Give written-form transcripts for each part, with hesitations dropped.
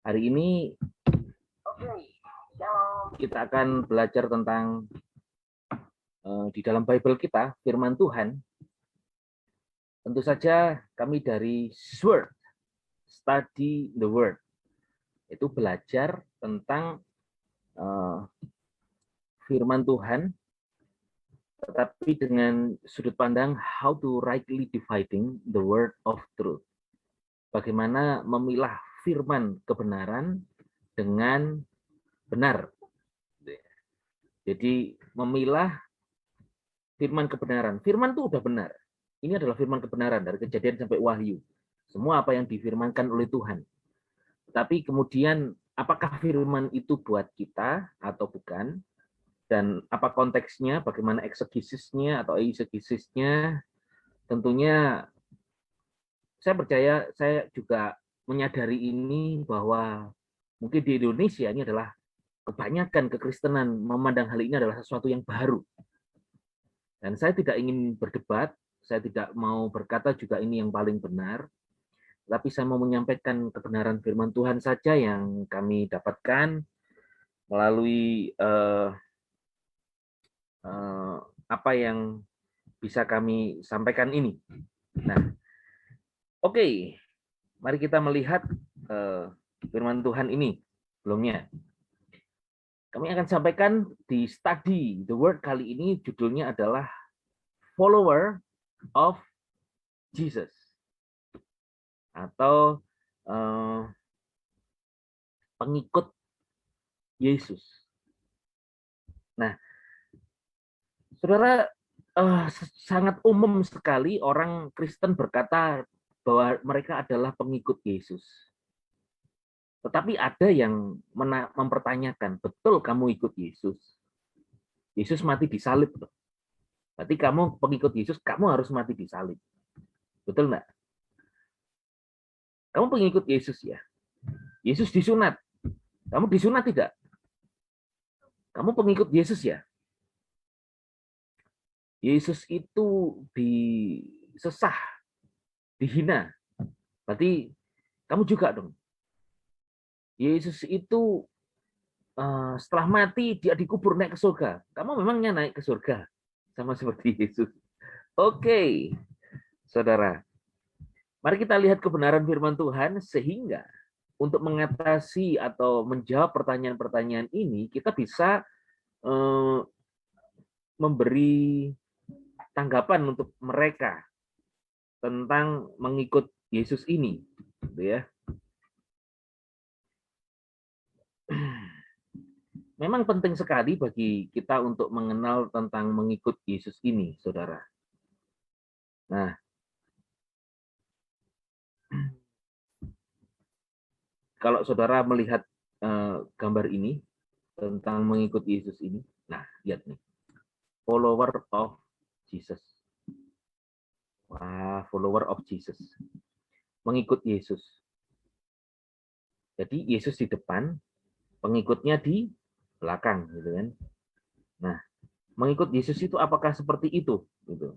Hari ini kita akan belajar tentang di dalam Bible kita, firman Tuhan. Tentu saja kami dari Sword, Study the Word. Itu belajar tentang firman Tuhan, tetapi dengan sudut pandang how to rightly dividing the word of truth. Bagaimana memilah firman kebenaran dengan benar. Jadi memilah firman kebenaran. Firman itu udah benar. Ini adalah firman kebenaran dari Kejadian sampai Wahyu. Semua apa yang difirmankan oleh Tuhan. Tapi kemudian apakah firman itu buat kita atau bukan? Dan apa konteksnya, bagaimana eksegesisnya atau eisegesisnya? Tentunya saya percaya, saya juga menyadari ini bahwa mungkin di Indonesia ini adalah kebanyakan kekristenan memandang hal ini adalah sesuatu yang baru. Dan saya tidak ingin berdebat, saya tidak mau berkata juga ini yang paling benar, tapi saya mau menyampaikan kebenaran firman Tuhan saja yang kami dapatkan melalui apa yang bisa kami sampaikan ini. Nah, oke, mari kita melihat firman Tuhan ini sebelumnya. Kami akan sampaikan di study the word kali ini, judulnya adalah follower of Jesus atau pengikut Yesus. Nah, saudara, sangat umum sekali orang Kristen berkata bahwa mereka adalah pengikut Yesus. Tetapi ada yang mempertanyakan, betul kamu ikut Yesus? Yesus mati di salib. Berarti kamu pengikut Yesus, kamu harus mati di salib. Betul nggak? Kamu pengikut Yesus ya? Yesus disunat. Kamu disunat tidak? Kamu pengikut Yesus ya? Yesus itu disesah, dihina. Berarti kamu juga dong. Yesus itu setelah mati dia dikubur naik ke surga. Kamu memangnya naik ke surga sama seperti Yesus. Oke, saudara. Mari kita lihat kebenaran firman Tuhan sehingga untuk mengatasi atau menjawab pertanyaan-pertanyaan ini kita bisa memberi tanggapan untuk mereka tentang mengikut Yesus ini, gitu ya. Memang penting sekali bagi kita untuk mengenal tentang mengikut Yesus ini, saudara. Nah, kalau saudara melihat gambar ini tentang mengikut Yesus ini, nah lihat nih, follower of Jesus. Wah, follower of Jesus, mengikut Yesus. Jadi Yesus di depan, pengikutnya di belakang, gitu kan? Nah, mengikut Yesus itu apakah seperti itu? Gitu.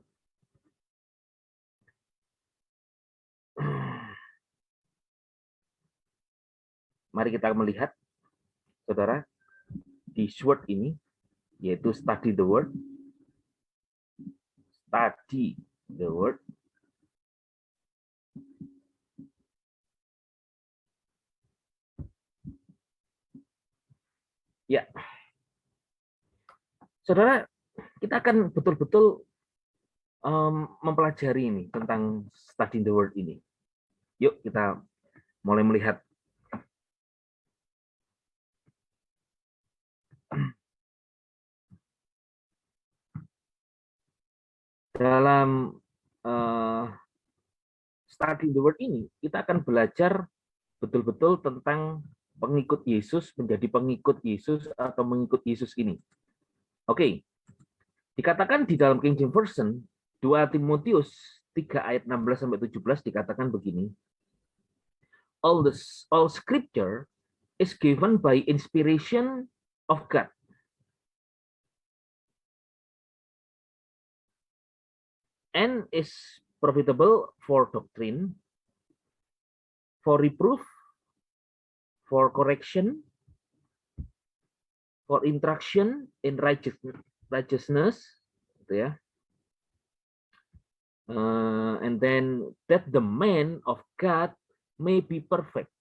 Mari kita melihat, saudara, di sword ini, yaitu study the word. Study the word. Ya, saudara, kita akan betul-betul mempelajari ini tentang study the word ini. Yuk kita mulai melihat. Dalam study the word ini, kita akan belajar betul-betul tentang pengikut Yesus, menjadi pengikut Yesus atau mengikut Yesus ini. Oke, dikatakan di dalam King James Version, 2 Timotius 3 ayat 16-17 dikatakan begini, all scripture is given by inspiration of God. And is profitable for doctrine, for reproof, for correction, for instruction in righteousness, gitu ya. And then that the man of God may be perfect,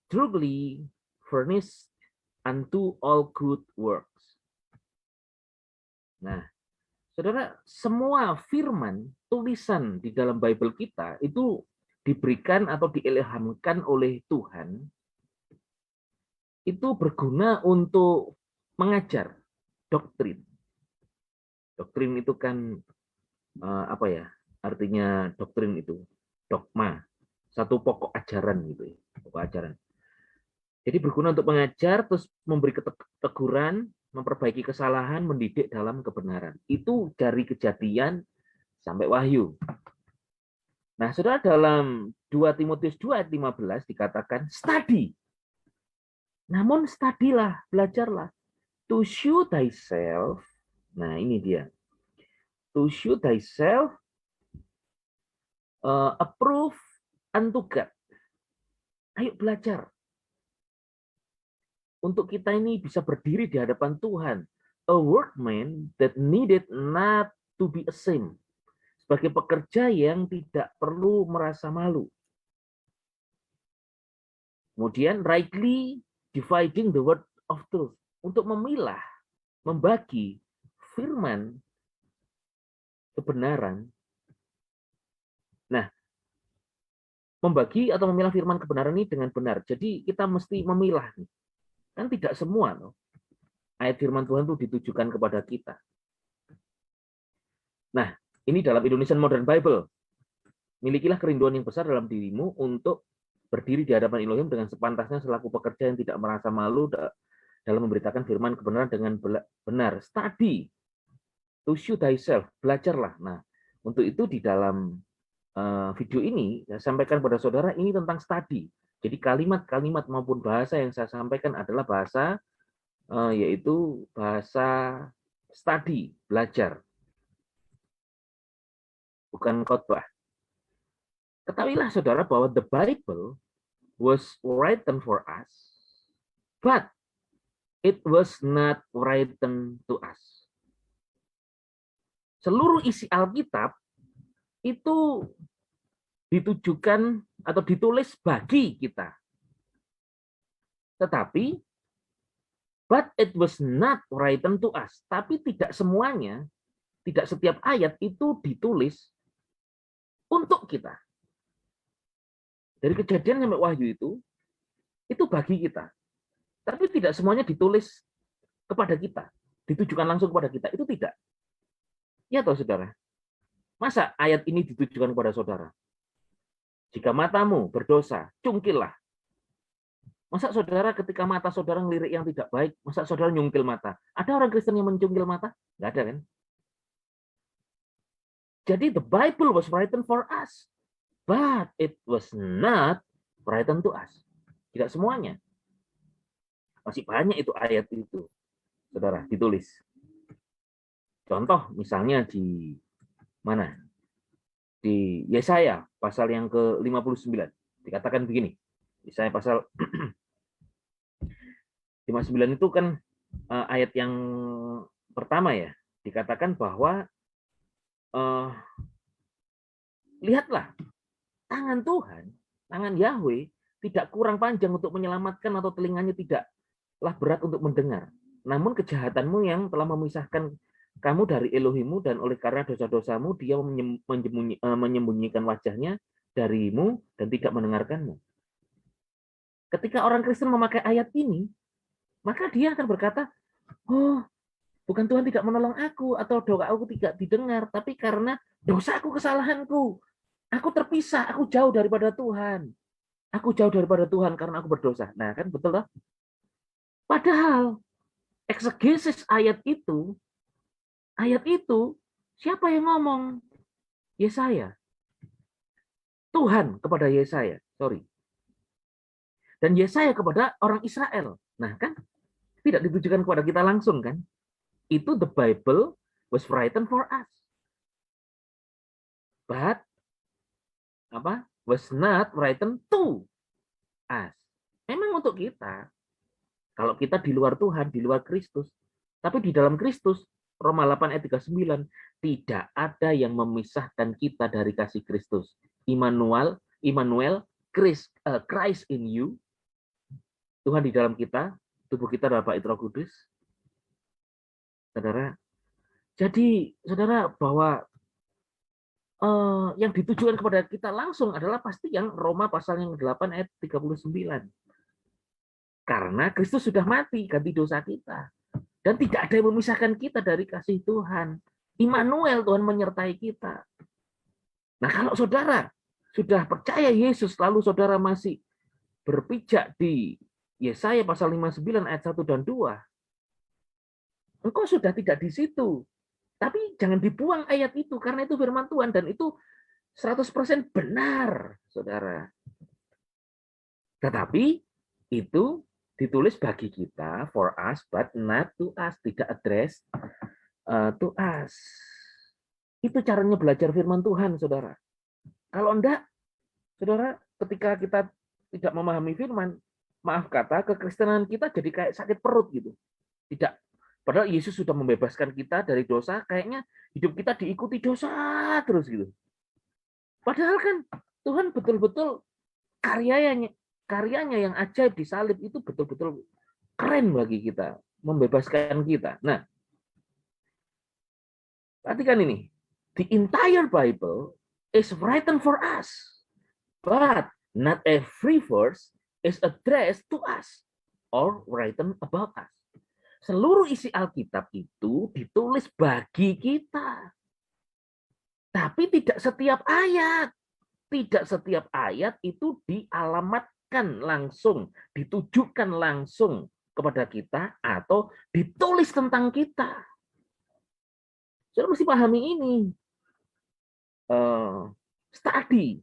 truly furnished unto all good works. Nah, saudara, semua firman tulisan di dalam Bible kita itu diberikan atau diilhamkan oleh Tuhan, itu berguna untuk mengajar doktrin. Doktrin itu kan apa ya? Artinya doktrin itu dogma, satu pokok ajaran gitu ya, pokok ajaran. Jadi berguna untuk mengajar, terus memberi teguran, memperbaiki kesalahan, mendidik dalam kebenaran. Itu dari Kejadian sampai Wahyu. Nah, saudara, dalam 2 Timotius 2 ayat 15 dikatakan study. Namun studilah, belajarlah. To show thyself, nah ini dia. To show thyself approve unto God. Ayo belajar. Untuk kita ini bisa berdiri di hadapan Tuhan. A workman that needed not to be ashamed. Sebagai pekerja yang tidak perlu merasa malu. Kemudian rightly dividing the word of truth. Untuk memilah, membagi firman kebenaran. Nah, membagi atau memilah firman kebenaran ini dengan benar. Jadi kita mesti memilah. Kan tidak semua loh. Ayat firman Tuhan itu ditujukan kepada kita. Nah, ini dalam Indonesian Modern Bible. Milikilah kerinduan yang besar dalam dirimu untuk berdiri di hadapan Elohim dengan sepantasnya selaku pekerja yang tidak merasa malu dalam memberitakan firman kebenaran dengan benar. Study. To show thyself. Belajarlah. Nah, untuk itu di dalam video ini, saya sampaikan pada saudara, ini tentang study. Jadi kalimat-kalimat maupun bahasa yang saya sampaikan adalah bahasa, yaitu bahasa study, belajar. Bukan khotbah. Ketahuilah saudara bahwa the Bible was written for us, but it was not written to us. Seluruh isi Alkitab itu ditujukan atau ditulis bagi kita. Tetapi, but it was not written to us. Tapi tidak semuanya, tidak setiap ayat itu ditulis untuk kita. Dari Kejadian sampai Wahyu itu bagi kita. Tapi tidak semuanya ditulis kepada kita, ditujukan langsung kepada kita. Itu tidak. Ya toh saudara? Masa ayat ini ditujukan kepada saudara? Jika matamu berdosa, cungkillah. Masa saudara ketika mata saudara ngelirik yang tidak baik, masa saudara nyungkil mata? Ada orang Kristen yang mencungkil mata? Nggak ada kan? Jadi the Bible was written for us, but it was not written to us. Tidak semuanya. Masih banyak itu ayat itu, saudara, ditulis. Contoh misalnya di mana? Di Yesaya pasal yang ke-59 dikatakan begini. Yesaya pasal 59 itu kan ayat yang pertama ya, dikatakan bahwa lihatlah tangan Tuhan, tangan Yahweh tidak kurang panjang untuk menyelamatkan atau telinganya tidaklah berat untuk mendengar. Namun kejahatanmu yang telah memisahkan kamu dari Elohimmu dan oleh karena dosa-dosamu dia menyembunyikan wajahnya darimu dan tidak mendengarkanmu. Ketika orang Kristen memakai ayat ini, maka dia akan berkata, oh, bukan Tuhan tidak menolong aku atau doa aku tidak didengar, tapi karena dosaku, kesalahanku. Aku terpisah, aku jauh daripada Tuhan. Aku jauh daripada Tuhan karena aku berdosa. Nah, kan betul lah. Padahal eksegesis ayat itu siapa yang ngomong? Yesaya. Tuhan kepada Yesaya, sorry. Dan Yesaya kepada orang Israel. Nah, kan tidak ditujukan kepada kita langsung kan? Itu the Bible was written for us. But was not written to us. Memang untuk kita. Kalau kita di luar Tuhan, di luar Kristus, tapi di dalam Kristus, Roma 8 ayat 39, tidak ada yang memisahkan kita dari kasih Kristus. Immanuel, Christ in you, Tuhan di dalam kita, tubuh kita adalah bait Roh Kudus. Saudara, jadi saudara bahwa yang ditujukan kepada kita langsung adalah pasti yang Roma pasal yang 8 ayat 39. Karena Kristus sudah mati ganti dosa kita. Dan tidak ada yang memisahkan kita dari kasih Tuhan. Immanuel, Tuhan menyertai kita. Nah, kalau saudara sudah percaya Yesus, lalu saudara masih berpijak di Yesaya pasal 59 ayat 1 dan 2, engkau sudah tidak di situ. Tapi jangan dibuang ayat itu, karena itu firman Tuhan, dan itu 100% benar, saudara. Tetapi itu ditulis bagi kita, for us, but not to us, tidak address to us. Itu caranya belajar firman Tuhan, saudara. Kalau enggak, saudara, ketika kita tidak memahami firman, maaf kata, kekristenan kita jadi kayak sakit perut gitu. Tidak. Padahal Yesus sudah membebaskan kita dari dosa, kayaknya hidup kita diikuti dosa terus gitu. Padahal kan Tuhan betul-betul karyanya yang ajaib di salib itu betul-betul keren bagi kita, membebaskan kita. Nah, perhatikan ini. The entire Bible is written for us, but not every verse is addressed to us or written about us. Seluruh isi Alkitab itu ditulis bagi kita. Tapi tidak setiap ayat. Tidak setiap ayat itu dialamatkan langsung, ditujukan langsung kepada kita atau ditulis tentang kita. Saudara mesti pahami ini. Study.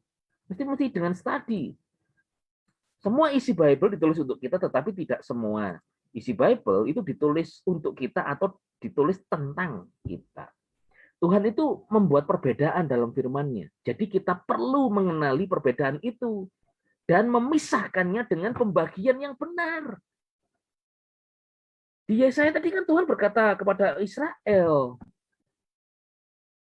Mesti dengan study. Semua isi Bible ditulis untuk kita, tetapi tidak semua isi Bible itu ditulis untuk kita atau ditulis tentang kita. Tuhan itu membuat perbedaan dalam firman-Nya. Jadi kita perlu mengenali perbedaan itu dan memisahkannya dengan pembagian yang benar. Di Yesaya tadi kan Tuhan berkata kepada Israel.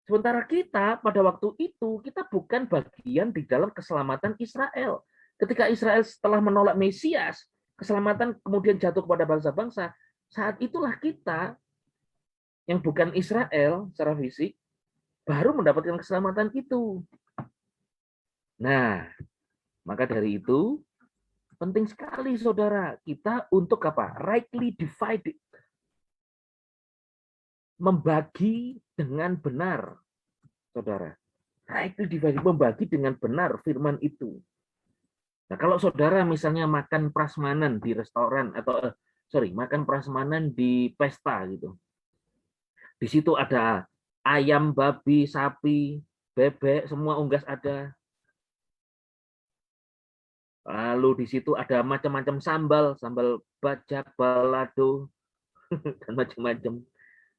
Sementara kita pada waktu itu kita bukan bagian di dalam keselamatan Israel. Ketika Israel setelah menolak Mesias, keselamatan kemudian jatuh kepada bangsa-bangsa, saat itulah kita yang bukan Israel secara fisik, baru mendapatkan keselamatan itu. Nah, maka dari itu, penting sekali saudara, kita untuk apa? Rightly divided. Membagi dengan benar, saudara. Rightly divided, membagi dengan benar firman itu. Nah, kalau saudara misalnya makan prasmanan di restoran, atau makan prasmanan di pesta gitu. Di situ ada ayam, babi, sapi, bebek, semua unggas ada. Lalu di situ ada macam-macam sambal bajak, balado, dan macam-macam.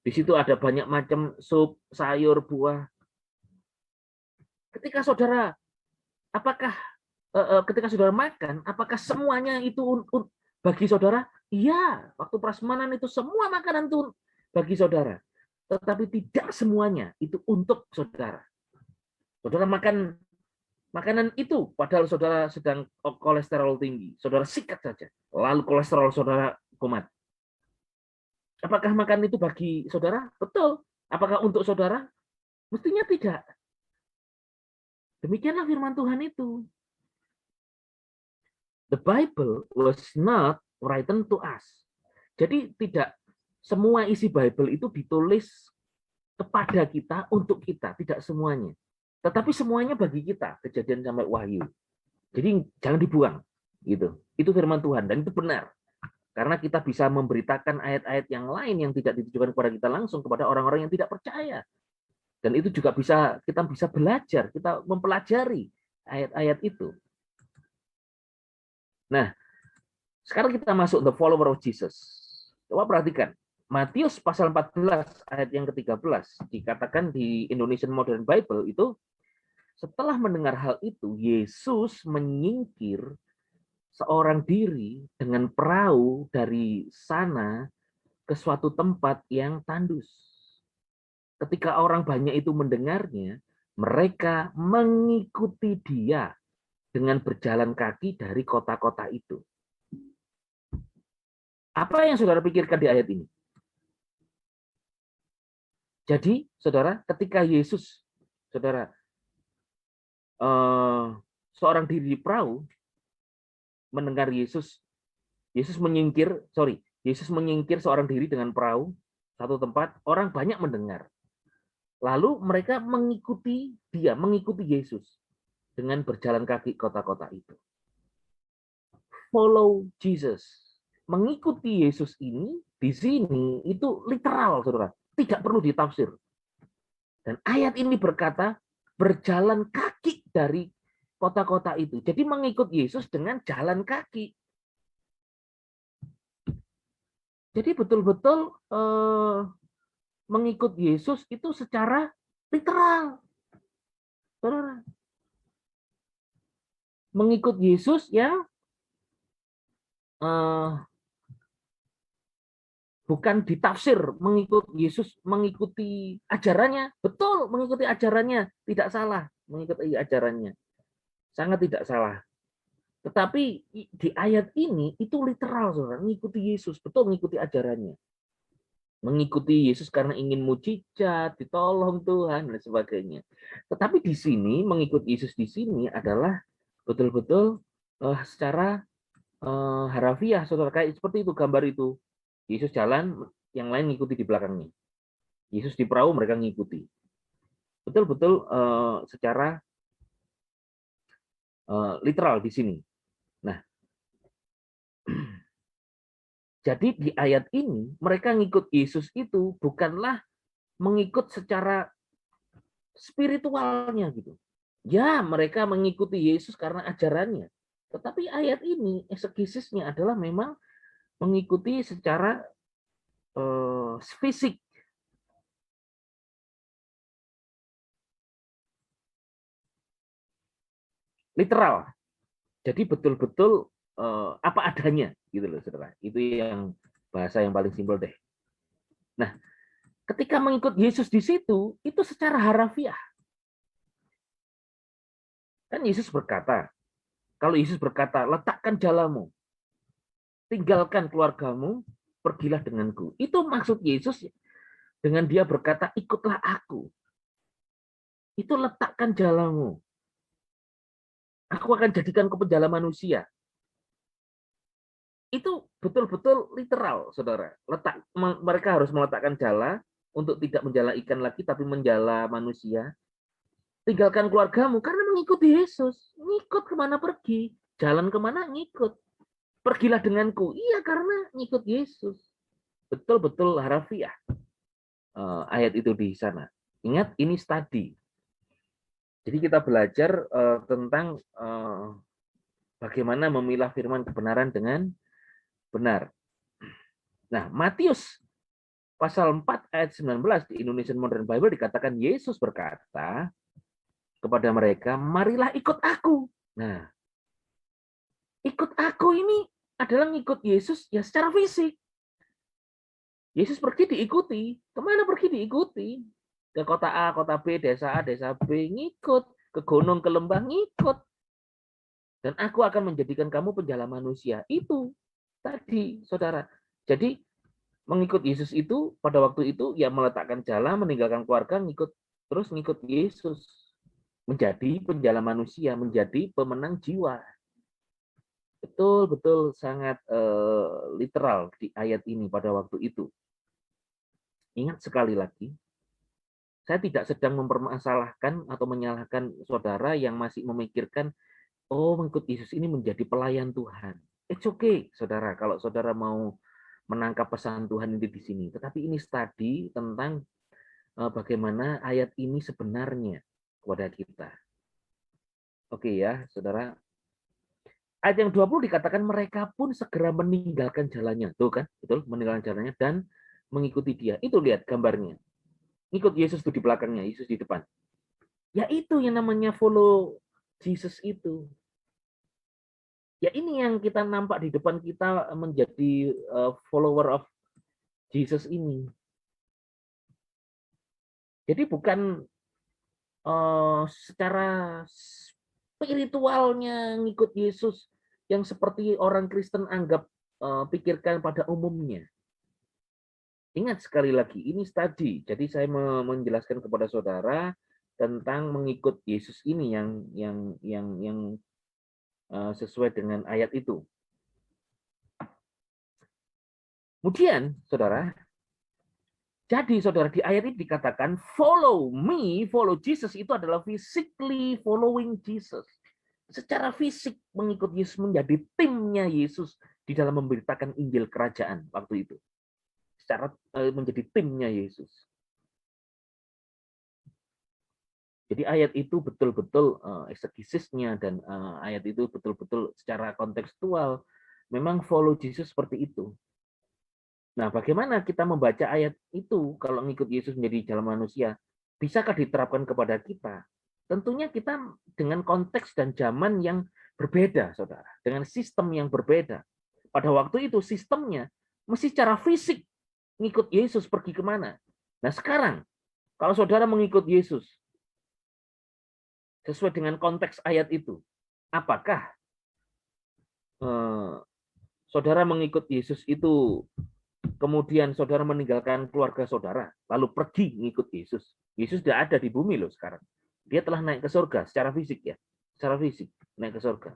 Di situ ada banyak macam sup, sayur, buah. Ketika saudara makan, apakah semuanya itu bagi saudara? Iya, waktu prasmanan itu semua makanan itu bagi saudara. Tetapi tidak semuanya itu untuk saudara. Saudara makan makanan itu, padahal saudara sedang kolesterol tinggi. Saudara sikat saja, lalu kolesterol saudara kumat. Apakah makan itu bagi saudara? Betul. Apakah untuk saudara? Mestinya tidak. Demikianlah firman Tuhan itu. The Bible was not written to us. Jadi tidak semua isi Bible itu ditulis kepada kita, untuk kita, tidak semuanya. Tetapi semuanya bagi kita, Kejadian sampai Wahyu. Jadi jangan dibuang, gitu. Itu firman Tuhan dan itu benar. Karena kita bisa memberitakan ayat-ayat yang lain yang tidak ditujukan kepada kita langsung, kepada orang-orang yang tidak percaya. Dan itu juga kita bisa belajar, kita mempelajari ayat-ayat itu. Nah, sekarang kita masuk the follower of Jesus. Coba perhatikan. Matius pasal 14 ayat yang ke-13 dikatakan di Indonesian Modern Bible itu Setelah mendengar hal itu, Yesus menyingkir seorang diri dengan perahu dari sana ke suatu tempat yang tandus. Ketika orang banyak itu mendengarnya, mereka mengikuti dia dengan berjalan kaki dari kota-kota itu. Apa yang saudara pikirkan di ayat ini? Jadi, saudara, ketika Yesus, saudara, seorang diri di perahu, mendengar Yesus menyingkir seorang diri dengan perahu, satu tempat, orang banyak mendengar. Lalu mereka mengikuti dia, mengikuti Yesus dengan berjalan kaki kota-kota itu. Follow Jesus. Mengikuti Yesus ini, di sini, itu literal, saudara. Tidak perlu ditafsir. Dan ayat ini berkata, berjalan kaki dari kota-kota itu. Jadi mengikut Yesus dengan jalan kaki. Jadi betul-betul mengikut Yesus itu secara literal. Saudara. Mengikut Yesus yang bukan ditafsir, mengikut Yesus, mengikuti ajarannya. Betul, mengikuti ajarannya. Tidak salah mengikuti ajarannya. Sangat tidak salah. Tetapi di ayat ini itu literal, saudara, mengikuti Yesus, betul mengikuti ajarannya. Mengikuti Yesus karena ingin mujizat, ditolong Tuhan dan sebagainya. Tetapi di sini mengikuti Yesus di sini adalah betul-betul secara harafiah, saudara, kayak seperti itu gambar itu. Yesus jalan, yang lain ngikuti di belakangnya. Yesus di perahu, mereka ngikuti. Betul-betul secara literal di sini. Nah, jadi di ayat ini mereka ngikut Yesus itu bukanlah mengikut secara spiritualnya gitu. Ya, mereka mengikuti Yesus karena ajarannya. Tetapi ayat ini eksegesisnya adalah memang mengikuti secara fisik. Literal. Jadi betul-betul apa adanya gitu loh, saudara. Itu yang bahasa yang paling simpel deh. Nah, ketika mengikut Yesus di situ, itu secara harafiah. Kan Yesus berkata, kalau Yesus berkata, letakkan jalamu, tinggalkan keluargamu, pergilah denganku. Itu maksud Yesus dengan dia berkata, ikutlah aku. Itu letakkan jalamu. Aku akan jadikan kau penjala manusia. Itu betul-betul literal, saudara. Mereka harus meletakkan jala untuk tidak menjala ikan lagi, tapi menjala manusia. Tinggalkan keluargamu karena mengikuti Yesus. Ngikut kemana pergi, jalan kemana ngikut. Pergilah denganku. Iya, karena ngikut Yesus. Betul-betul harafiah ayat itu di sana. Ingat, ini studi. Jadi kita belajar tentang bagaimana memilah firman kebenaran dengan benar. Nah, Matius pasal 4 ayat 19 di Indonesian Modern Bible dikatakan Yesus berkata kepada mereka, marilah ikut aku. Nah, ikut aku ini adalah ngikut Yesus ya secara fisik. Yesus pergi diikuti. Kemana pergi diikuti? Ke kota A, kota B, desa A, desa B, ngikut. Ke gunung, ke lembah, ngikut. Dan aku akan menjadikan kamu penjala manusia. Itu tadi, saudara. Jadi, mengikut Yesus itu, pada waktu itu, ya meletakkan jala, meninggalkan keluarga, terus ngikut Yesus. Menjadi penjala manusia, menjadi pemenang jiwa. Betul-betul sangat literal di ayat ini pada waktu itu. Ingat sekali lagi, saya tidak sedang mempermasalahkan atau menyalahkan saudara yang masih memikirkan, oh mengikut Yesus ini menjadi pelayan Tuhan. It's okay, saudara, kalau saudara mau menangkap pesan Tuhan ini di sini. Tetapi ini studi tentang bagaimana ayat ini sebenarnya kepada kita. Oke ya, saudara. Ayat yang 20 dikatakan mereka pun segera meninggalkan jalannya. Tuh kan, betul, meninggalkan jalannya dan mengikuti dia. Itu lihat gambarnya. Ikut Yesus tuh di belakangnya, Yesus di depan. Ya itu yang namanya follow Jesus itu. Ya ini yang kita nampak di depan kita menjadi follower of Jesus ini. Jadi bukan secara spiritualnya ngikut Yesus yang seperti orang Kristen anggap pikirkan pada umumnya. Ingat sekali lagi, ini studi. Jadi saya menjelaskan kepada saudara tentang mengikut Yesus ini yang sesuai dengan ayat itu. Kemudian, saudara, jadi saudara di ayat ini dikatakan follow me, follow Jesus itu adalah physically following Jesus. Secara fisik mengikut Yesus, menjadi timnya Yesus di dalam memberitakan Injil kerajaan waktu itu. Secara menjadi timnya Yesus. Jadi ayat itu betul-betul eksegesisnya dan ayat itu betul-betul secara kontekstual memang follow Jesus seperti itu. Nah, bagaimana kita membaca ayat itu kalau mengikut Yesus menjadi jalan manusia? Bisakah diterapkan kepada kita? Tentunya kita dengan konteks dan zaman yang berbeda, saudara. Dengan sistem yang berbeda. Pada waktu itu sistemnya mesti secara fisik mengikut Yesus pergi kemana. Nah sekarang, kalau saudara mengikut Yesus, sesuai dengan konteks ayat itu, apakah saudara mengikut Yesus itu kemudian saudara meninggalkan keluarga saudara, lalu pergi mengikut Yesus. Yesus tidak ada di bumi loh sekarang. Dia telah naik ke surga secara fisik ya. Secara fisik naik ke surga.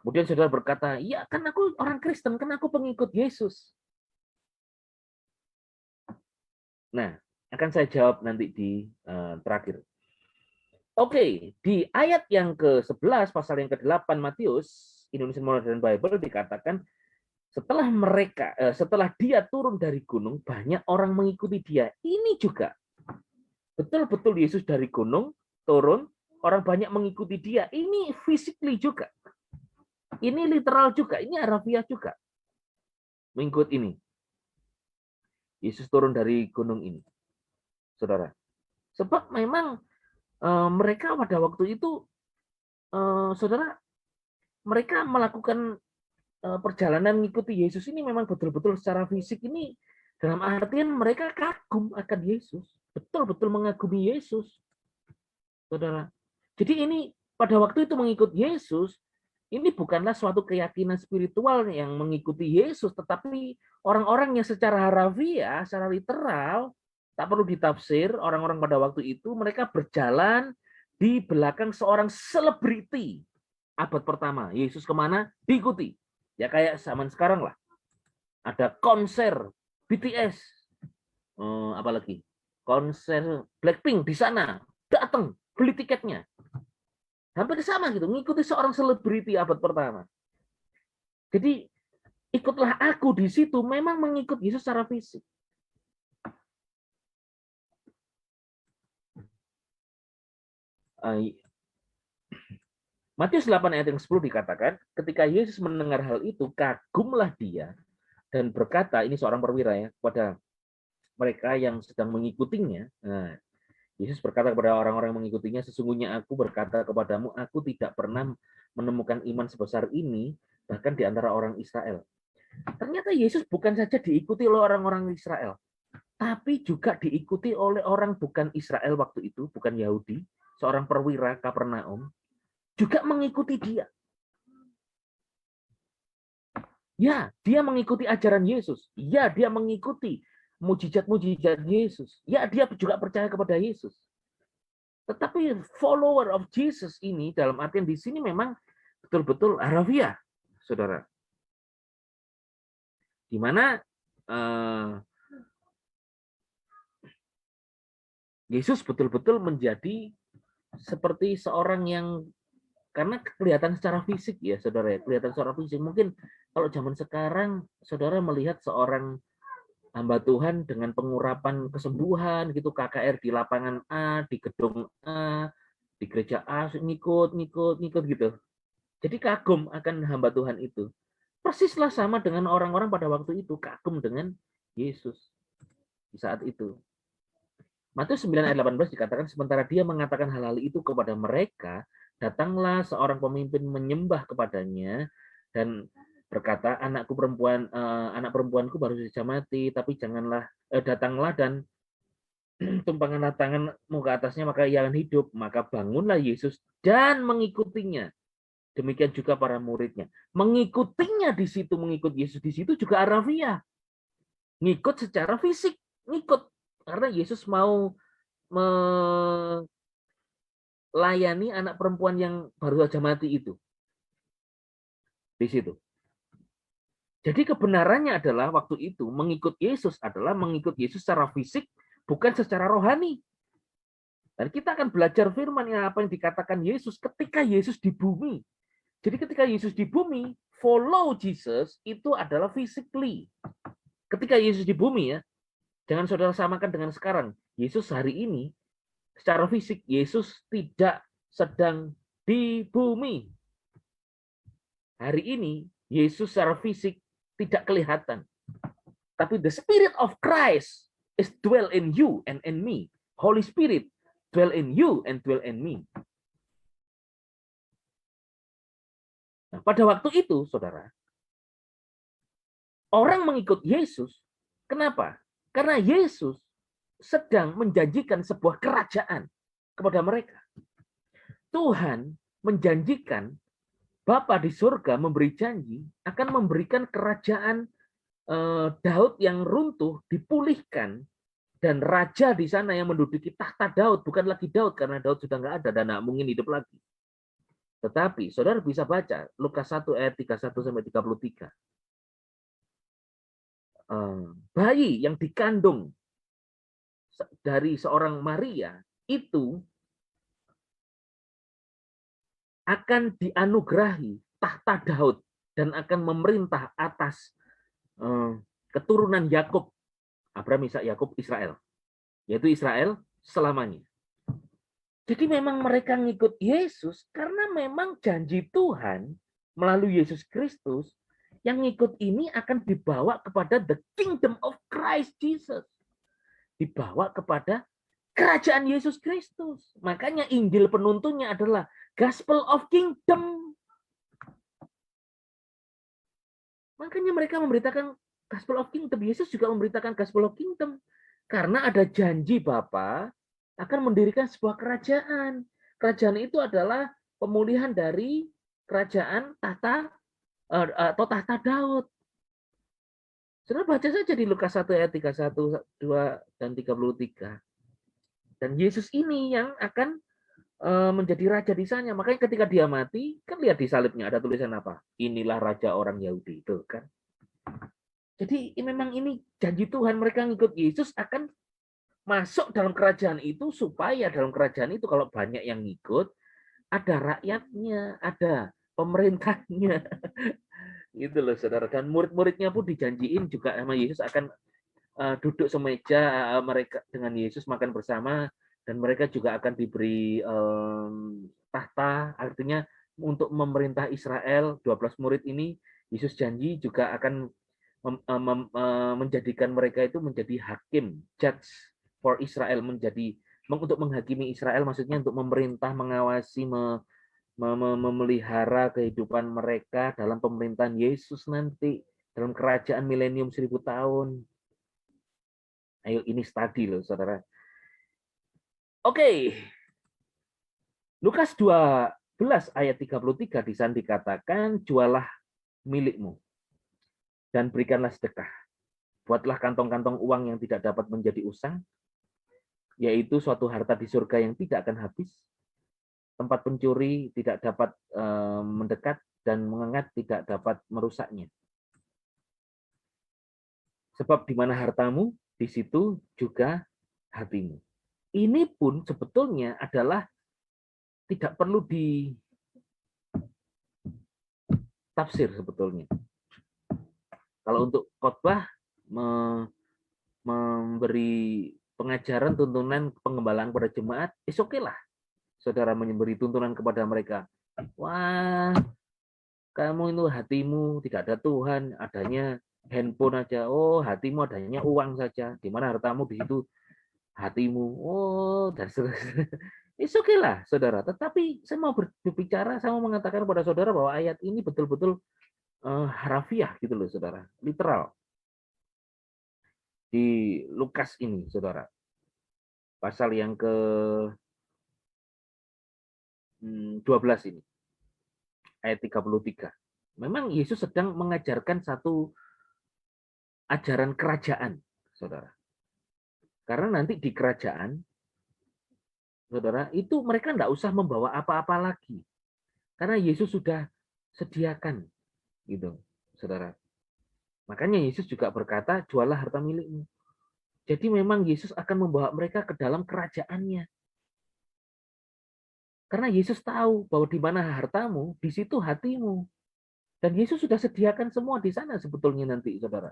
Kemudian saudara berkata, ya kan aku orang Kristen, kan aku pengikut Yesus. Nah, akan saya jawab nanti di terakhir. Oke, di ayat yang ke-11, pasal yang ke-8 Matius, Indonesian Modern Bible dikatakan, setelah dia turun dari gunung, banyak orang mengikuti dia. Ini juga betul-betul Yesus dari gunung turun, orang banyak mengikuti dia. Ini physically juga. Ini literal juga, ini harafiah juga. Mengikut ini. Yesus turun dari gunung ini. Saudara. Sebab memang mereka pada waktu itu saudara, mereka melakukan perjalanan mengikuti Yesus ini memang betul-betul secara fisik ini dalam artian mereka kagum akan Yesus, betul-betul mengagumi Yesus, saudara. Jadi ini pada waktu itu mengikut Yesus ini bukanlah suatu keyakinan spiritual yang mengikuti Yesus, tetapi orang-orang yang secara harafiah, secara literal, tak perlu ditafsir, orang-orang pada waktu itu mereka berjalan di belakang seorang selebriti abad pertama. Yesus kemana? Diikuti. Ya kayak zaman sekarang lah. Ada konser BTS, apalagi konser Blackpink di sana, datang beli tiketnya. Hampir sama gitu, mengikuti seorang selebriti abad pertama. Jadi ikutlah aku di situ memang mengikut Yesus secara fisik. Matius 8 ayat yang 10 dikatakan, ketika Yesus mendengar hal itu, kagumlah dia dan berkata, ini seorang perwira ya, kepada mereka yang sedang mengikutinya. Nah, Yesus berkata kepada orang-orang yang mengikutinya, sesungguhnya aku berkata kepadamu, aku tidak pernah menemukan iman sebesar ini, bahkan di antara orang Israel. Ternyata Yesus bukan saja diikuti oleh orang-orang Israel, tapi juga diikuti oleh orang bukan Israel waktu itu, bukan Yahudi, seorang perwira Kapernaum, juga mengikuti dia. Ya, dia mengikuti ajaran Yesus. Ya, dia mengikuti mujizat-mujizat Yesus. Ya, dia juga percaya kepada Yesus. Tetapi follower of Jesus ini dalam artian di sini memang betul-betul harafiah, saudara. Di mana Yesus betul-betul menjadi seperti seorang yang karena kelihatan secara fisik ya, saudara ya, kelihatan secara fisik. Mungkin kalau zaman sekarang saudara melihat seorang hamba Tuhan dengan pengurapan kesembuhan gitu, KKR di lapangan A, di gedung A, di gereja A, ngikut gitu. Jadi kagum akan hamba Tuhan itu. Persislah sama dengan orang-orang pada waktu itu kagum dengan Yesus di saat itu. Matius 9 ayat 18 dikatakan, sementara dia mengatakan hal-hal itu kepada mereka, datanglah seorang pemimpin menyembah kepadanya dan berkata, anak perempuanku baru saja mati, tapi datanglah dan tumpangkanlah tanganmu ke atasnya, maka ia akan hidup. Maka bangunlah Yesus dan mengikutinya. Demikian juga para muridnya. Mengikutinya di situ, mengikut Yesus di situ juga arafiah. Ngikut secara fisik, ngikut. Karena Yesus mau melayani anak perempuan yang baru saja mati itu. Di situ. Jadi kebenarannya adalah waktu itu mengikut Yesus adalah mengikut Yesus secara fisik, bukan secara rohani. Dan kita akan belajar firman yang apa yang dikatakan Yesus ketika Yesus di bumi. Jadi ketika Yesus di bumi, follow Jesus itu adalah physically. Ketika Yesus di bumi ya, jangan saudara samakan dengan sekarang. Yesus hari ini secara fisik, Yesus tidak sedang di bumi. Hari ini, Yesus secara fisik tidak kelihatan. Tapi the Spirit of Christ is dwell in you and in me. Holy Spirit dwell in you and dwell in me. Nah, pada waktu itu, saudara, orang mengikut Yesus, kenapa? Karena Yesus sedang menjanjikan sebuah kerajaan kepada mereka. Tuhan menjanjikan, Bapa di surga memberi janji akan memberikan kerajaan Daud yang runtuh dipulihkan, dan raja di sana yang menduduki tahta Daud bukan lagi Daud karena Daud sudah nggak ada dan nggak mungkin hidup lagi. Tetapi saudara bisa baca Lukas 1 ayat 31 sampai 33. Bayi yang dikandung dari seorang Maria itu akan dianugerahi tahta Daud dan akan memerintah atas keturunan Yakub, Abraham, Ishak, Yakub, Israel, yaitu Israel selamanya. Jadi memang mereka ngikut Yesus karena memang janji Tuhan melalui Yesus Kristus yang ngikut ini akan dibawa kepada the kingdom of Christ Jesus. Dibawa kepada kerajaan Yesus Kristus. Makanya Injil penuntunnya adalah Gospel of Kingdom. Makanya mereka memberitakan Gospel of Kingdom. Yesus juga memberitakan Gospel of Kingdom. Karena ada janji Bapa akan mendirikan sebuah kerajaan. Kerajaan itu adalah pemulihan dari kerajaan tahta Daud. Saudara baca saja di Lukas 1 ayat 31, 2, dan 33. Dan Yesus ini yang akan menjadi raja di sana. Makanya ketika dia mati, kan lihat di salibnya ada tulisan apa? Inilah raja orang Yahudi. Itu kan. Jadi memang ini janji Tuhan, mereka ngikut Yesus akan masuk dalam kerajaan itu, supaya dalam kerajaan itu kalau banyak yang ngikut, ada rakyatnya, ada pemerintahnya. Gitu loh saudara. Dan murid-muridnya pun dijanjiin juga sama Yesus akan duduk semeja mereka dengan Yesus makan bersama, dan mereka juga akan diberi tahta, artinya untuk memerintah Israel. 12 murid ini Yesus janji juga akan menjadikan mereka itu menjadi hakim, judge for Israel, untuk menghakimi Israel, maksudnya untuk memerintah, mengawasi, memelihara kehidupan mereka dalam pemerintahan Yesus nanti dalam kerajaan milenium 1000 tahun. Ayo, ini study loh saudara. Oke. Lukas 12 ayat 33 di sana dikatakan, jualah milikmu dan berikanlah sedekah. Buatlah kantong-kantong uang yang tidak dapat menjadi usang, yaitu suatu harta di surga yang tidak akan habis, tempat pencuri tidak dapat mendekat, dan mengengat tidak dapat merusaknya. Sebab di mana hartamu, di situ juga hatimu. Ini pun sebetulnya adalah tidak perlu ditafsir sebetulnya. Kalau untuk khotbah memberi pengajaran, tuntunan, pengembalaan pada jemaat, oke lah. Saudara memberi tuntunan kepada mereka. Wah, kamu itu hatimu tidak ada Tuhan, adanya handphone aja. Oh, hatimu adanya uang saja. Di mana hartamu, di situ hatimu, oh, dan seterusnya. It's okay lah, saudara. Tetapi saya mau berbicara, saya mau mengatakan kepada saudara bahwa ayat ini betul-betul harafiah gitu loh, saudara. Literal. Di Lukas ini, saudara. Pasal yang ke 12 ini. Ayat 33. Memang Yesus sedang mengajarkan satu ajaran kerajaan, saudara. Karena nanti di kerajaan, saudara, itu mereka enggak usah membawa apa-apa lagi. Karena Yesus sudah sediakan, gitu, saudara. Makanya Yesus juga berkata, jualah harta milikmu. Jadi memang Yesus akan membawa mereka ke dalam kerajaannya. Karena Yesus tahu bahwa di mana hartamu, di situ hatimu. Dan Yesus sudah sediakan semua di sana sebetulnya nanti, saudara.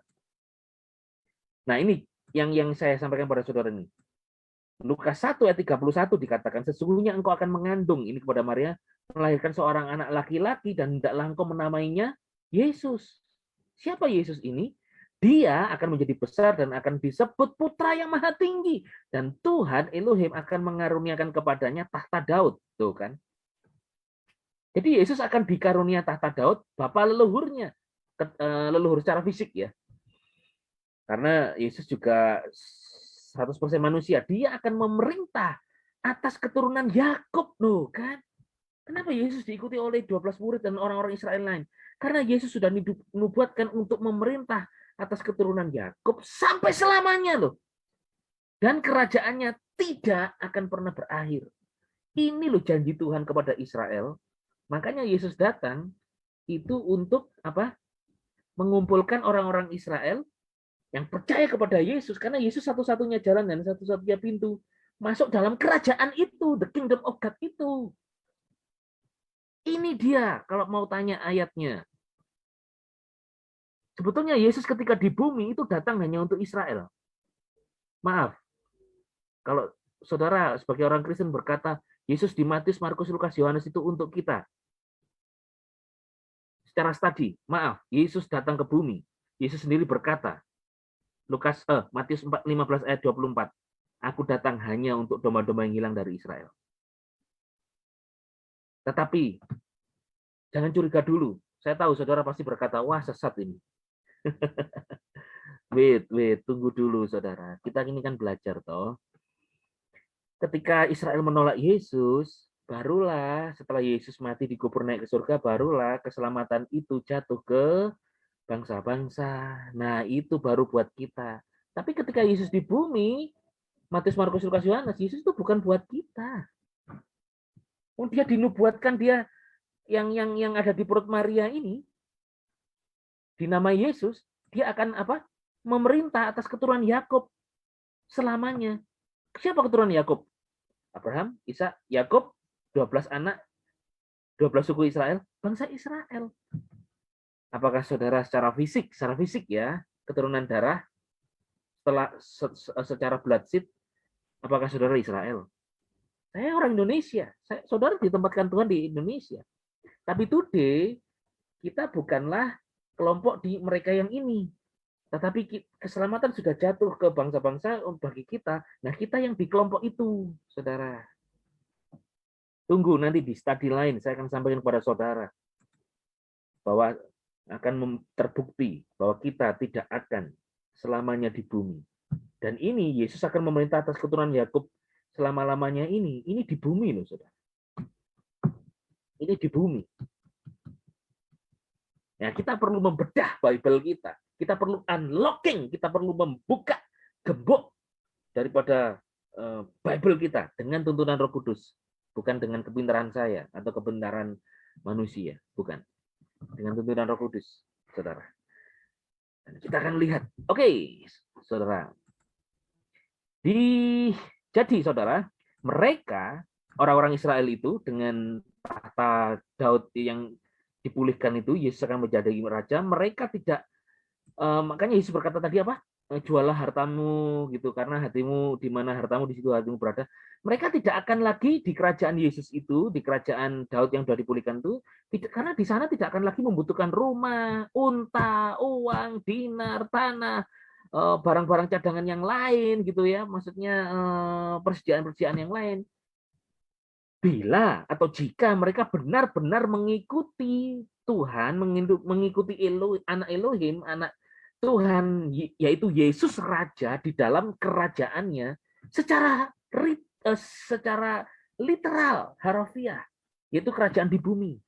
Nah ini yang saya sampaikan pada saudara ini. Lukas 1 ayat 31 dikatakan, sesungguhnya engkau akan mengandung, ini kepada Maria, melahirkan seorang anak laki-laki dan hendaklah engkau menamainya Yesus. Siapa Yesus ini? Dia akan menjadi besar dan akan disebut putra yang maha tinggi. Dan Tuhan Elohim akan mengaruniakan kepadanya tahta Daud. Tuh kan. Jadi Yesus akan dikarunia tahta Daud, bapa leluhurnya. Leluhur secara fisik ya. Karena Yesus juga 100% manusia. Dia akan memerintah atas keturunan Yakub. Loh kan. Kenapa Yesus diikuti oleh 12 murid dan orang-orang Israel lain? Karena Yesus sudah dinubuatkan untuk memerintah atas keturunan Yakub sampai selamanya loh. Dan kerajaannya tidak akan pernah berakhir. Ini loh janji Tuhan kepada Israel. Makanya Yesus datang itu untuk apa? Mengumpulkan orang-orang Israel yang percaya kepada Yesus, karena Yesus satu-satunya jalan dan satu-satunya pintu masuk dalam kerajaan itu, the kingdom of God itu. Ini dia kalau mau tanya ayatnya. Sebetulnya Yesus ketika di bumi itu datang hanya untuk Israel. Maaf, kalau saudara sebagai orang Kristen berkata, Yesus di Matius, Markus, Lukas, Yohanes itu untuk kita. Secara studi, maaf, Yesus datang ke bumi. Yesus sendiri berkata, Matius 15 ayat 24, aku datang hanya untuk domba-domba yang hilang dari Israel. Tetapi, jangan curiga dulu. Saya tahu saudara pasti berkata, wah sesat ini. Wait, tunggu dulu saudara. Kita ini kan belajar toh. Ketika Israel menolak Yesus, barulah setelah Yesus mati dikubur naik ke surga, barulah keselamatan itu jatuh ke bangsa-bangsa. Nah, itu baru buat kita. Tapi ketika Yesus di bumi, Matius, Markus, Lukas, Yohanes, Yesus itu bukan buat kita. Dia dinubuatkan, dia yang ada di perut Maria ini, dinamai Yesus, dia akan apa? Memerintah atas keturunan Yakub selamanya. Siapa keturunan Yakub? Abraham, Ishak, Yakub, 12 anak, 12 suku Israel, bangsa Israel. Apakah saudara secara fisik ya, keturunan darah, secara blood seed, apakah saudara Israel? Saya orang Indonesia. Saudara ditempatkan Tuhan di Indonesia. Tapi today, kita bukanlah kelompok di mereka yang ini. Tetapi keselamatan sudah jatuh ke bangsa-bangsa bagi kita. Nah, kita yang di kelompok itu, saudara. Tunggu nanti di studi lain, saya akan sampaikan kepada saudara. Bahwa akan terbukti bahwa kita tidak akan selamanya di bumi. Dan ini, Yesus akan memerintah atas keturunan Yakub selama-lamanya ini di bumi loh, saudara. Ini di bumi. Ya, kita perlu membedah Bible kita. Kita perlu unlocking, kita perlu membuka gembok daripada Bible kita dengan tuntunan Roh Kudus, bukan dengan kepintaran saya atau kebenaran manusia, bukan. Dengan tuntunan Roh Kudus, saudara. Dan kita akan lihat. Oke, saudara. Jadi, saudara, mereka orang-orang Israel itu dengan tahta Daud yang dipulihkan itu, Yesus akan menjadi raja. Mereka tidak, makanya Yesus berkata tadi apa? Jualah hartamu gitu, karena hatimu di mana hartamu di situ hatimu berada. Mereka tidak akan lagi di kerajaan Yesus itu, di kerajaan Daud yang sudah dipulihkan itu, karena di sana tidak akan lagi membutuhkan rumah, unta, uang, dinar, tanah, barang-barang cadangan yang lain gitu ya, maksudnya persediaan-persediaan yang lain. Bila atau jika mereka benar-benar mengikuti Tuhan, mengikuti anak Elohim, anak Tuhan, yaitu Yesus Raja di dalam kerajaannya, secara literal, harfiah, yaitu kerajaan di bumi.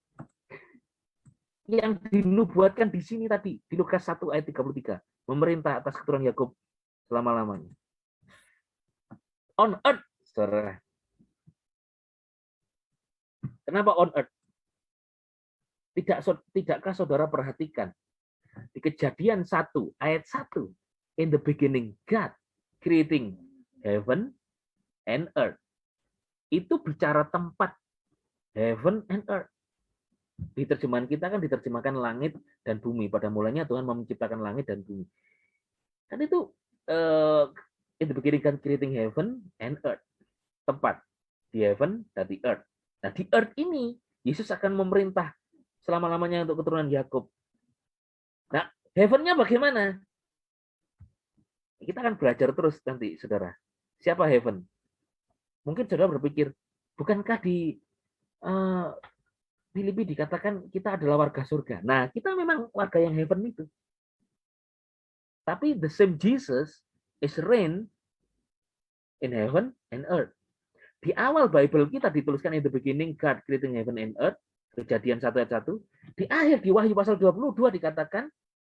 Yang dinubuatkan di sini tadi, di Lukas 1 ayat 33, memerintah atas keturunan Yakub selama-lamanya. On earth, saudara. Kenapa on earth? Tidakkah saudara perhatikan di Kejadian 1 ayat 1, in the beginning God creating heaven and earth. Itu bicara tempat heaven and earth. Di terjemahan kita kan diterjemahkan langit dan bumi. Pada mulanya Tuhan menciptakan langit dan bumi. Kan itu in the beginning God creating heaven and earth. Tempat di heaven dan di earth. Nah, di earth ini Yesus akan memerintah selama-lamanya untuk keturunan Yakub. Nah, heaven-nya bagaimana? Kita akan belajar terus nanti, saudara. Siapa heaven? Mungkin saudara berpikir, bukankah di Filipi dikatakan kita adalah warga surga. Nah, kita memang warga yang heaven itu. Tapi the same Jesus is reign in heaven and earth. Di awal Bible kita dituliskan in the beginning God creating heaven and earth, Kejadian 1 ayat 1. Di akhir di Wahyu pasal 22 dikatakan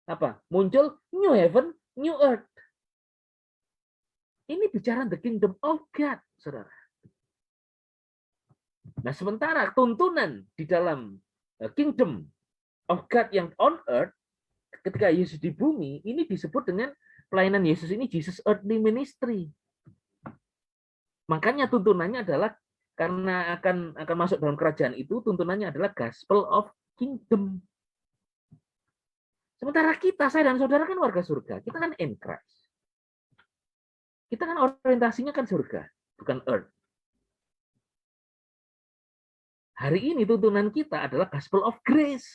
apa? Muncul new heaven, new earth. Ini bicara the kingdom of God, saudara. Nah, sementara tuntunan di dalam kingdom of God yang on earth, ketika Yesus di bumi, ini disebut dengan pelayanan Yesus ini Jesus Earthly Ministry. Makanya tuntunannya adalah, karena akan masuk dalam kerajaan itu, tuntunannya adalah Gospel of Kingdom. Sementara kita, saya dan saudara kan warga surga. Kita kan in Christ. Kita kan orientasinya kan surga, bukan earth. Hari ini tuntunan kita adalah gospel of grace.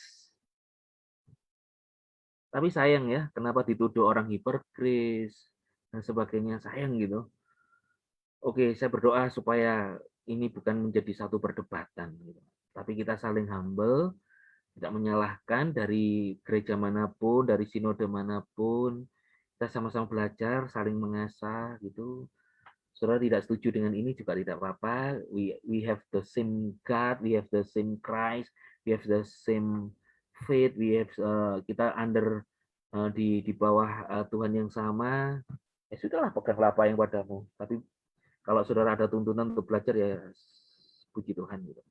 Tapi sayang ya, kenapa dituduh orang hipergrace dan sebagainya, sayang gitu. Oke, saya berdoa supaya ini bukan menjadi satu perdebatan. Gitu. Tapi kita saling humble, tidak menyalahkan dari gereja manapun, dari sinode manapun. Kita sama-sama belajar, saling mengasah gitu. Saudara tidak setuju dengan ini juga tidak apa-apa. We have the same God, we have the same Christ, we have the same faith, we have kita under di bawah Tuhan yang sama. Ya sudahlah, peganglah apa yang padamu. Tapi kalau saudara ada tuntunan untuk belajar ya puji Tuhan gitu.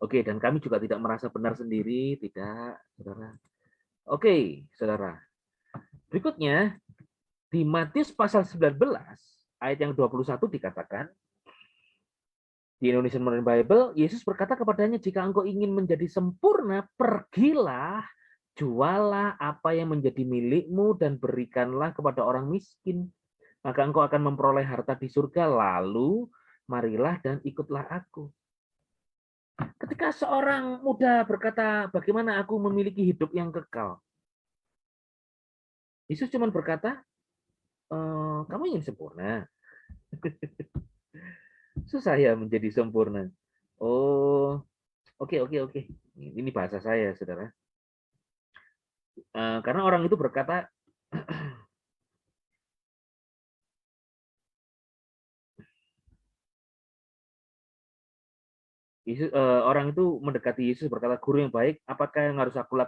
Oke, dan kami juga tidak merasa benar sendiri, tidak, saudara. Oke, saudara. Berikutnya di Matius pasal 19 ayat yang 21 dikatakan, di Indonesian Modern Bible, Yesus berkata kepadanya, jika engkau ingin menjadi sempurna, pergilah, jualah apa yang menjadi milikmu dan berikanlah kepada orang miskin. Maka engkau akan memperoleh harta di surga, lalu marilah dan ikutlah aku. Ketika seorang muda berkata, bagaimana aku memiliki hidup yang kekal? Yesus cuma berkata, kamu ingin sempurna? Susah ya menjadi sempurna. Oh, oke. Ini bahasa saya, saudara. Karena orang itu berkata, orang itu mendekati Yesus berkata, guru yang baik, apakah yang harus aku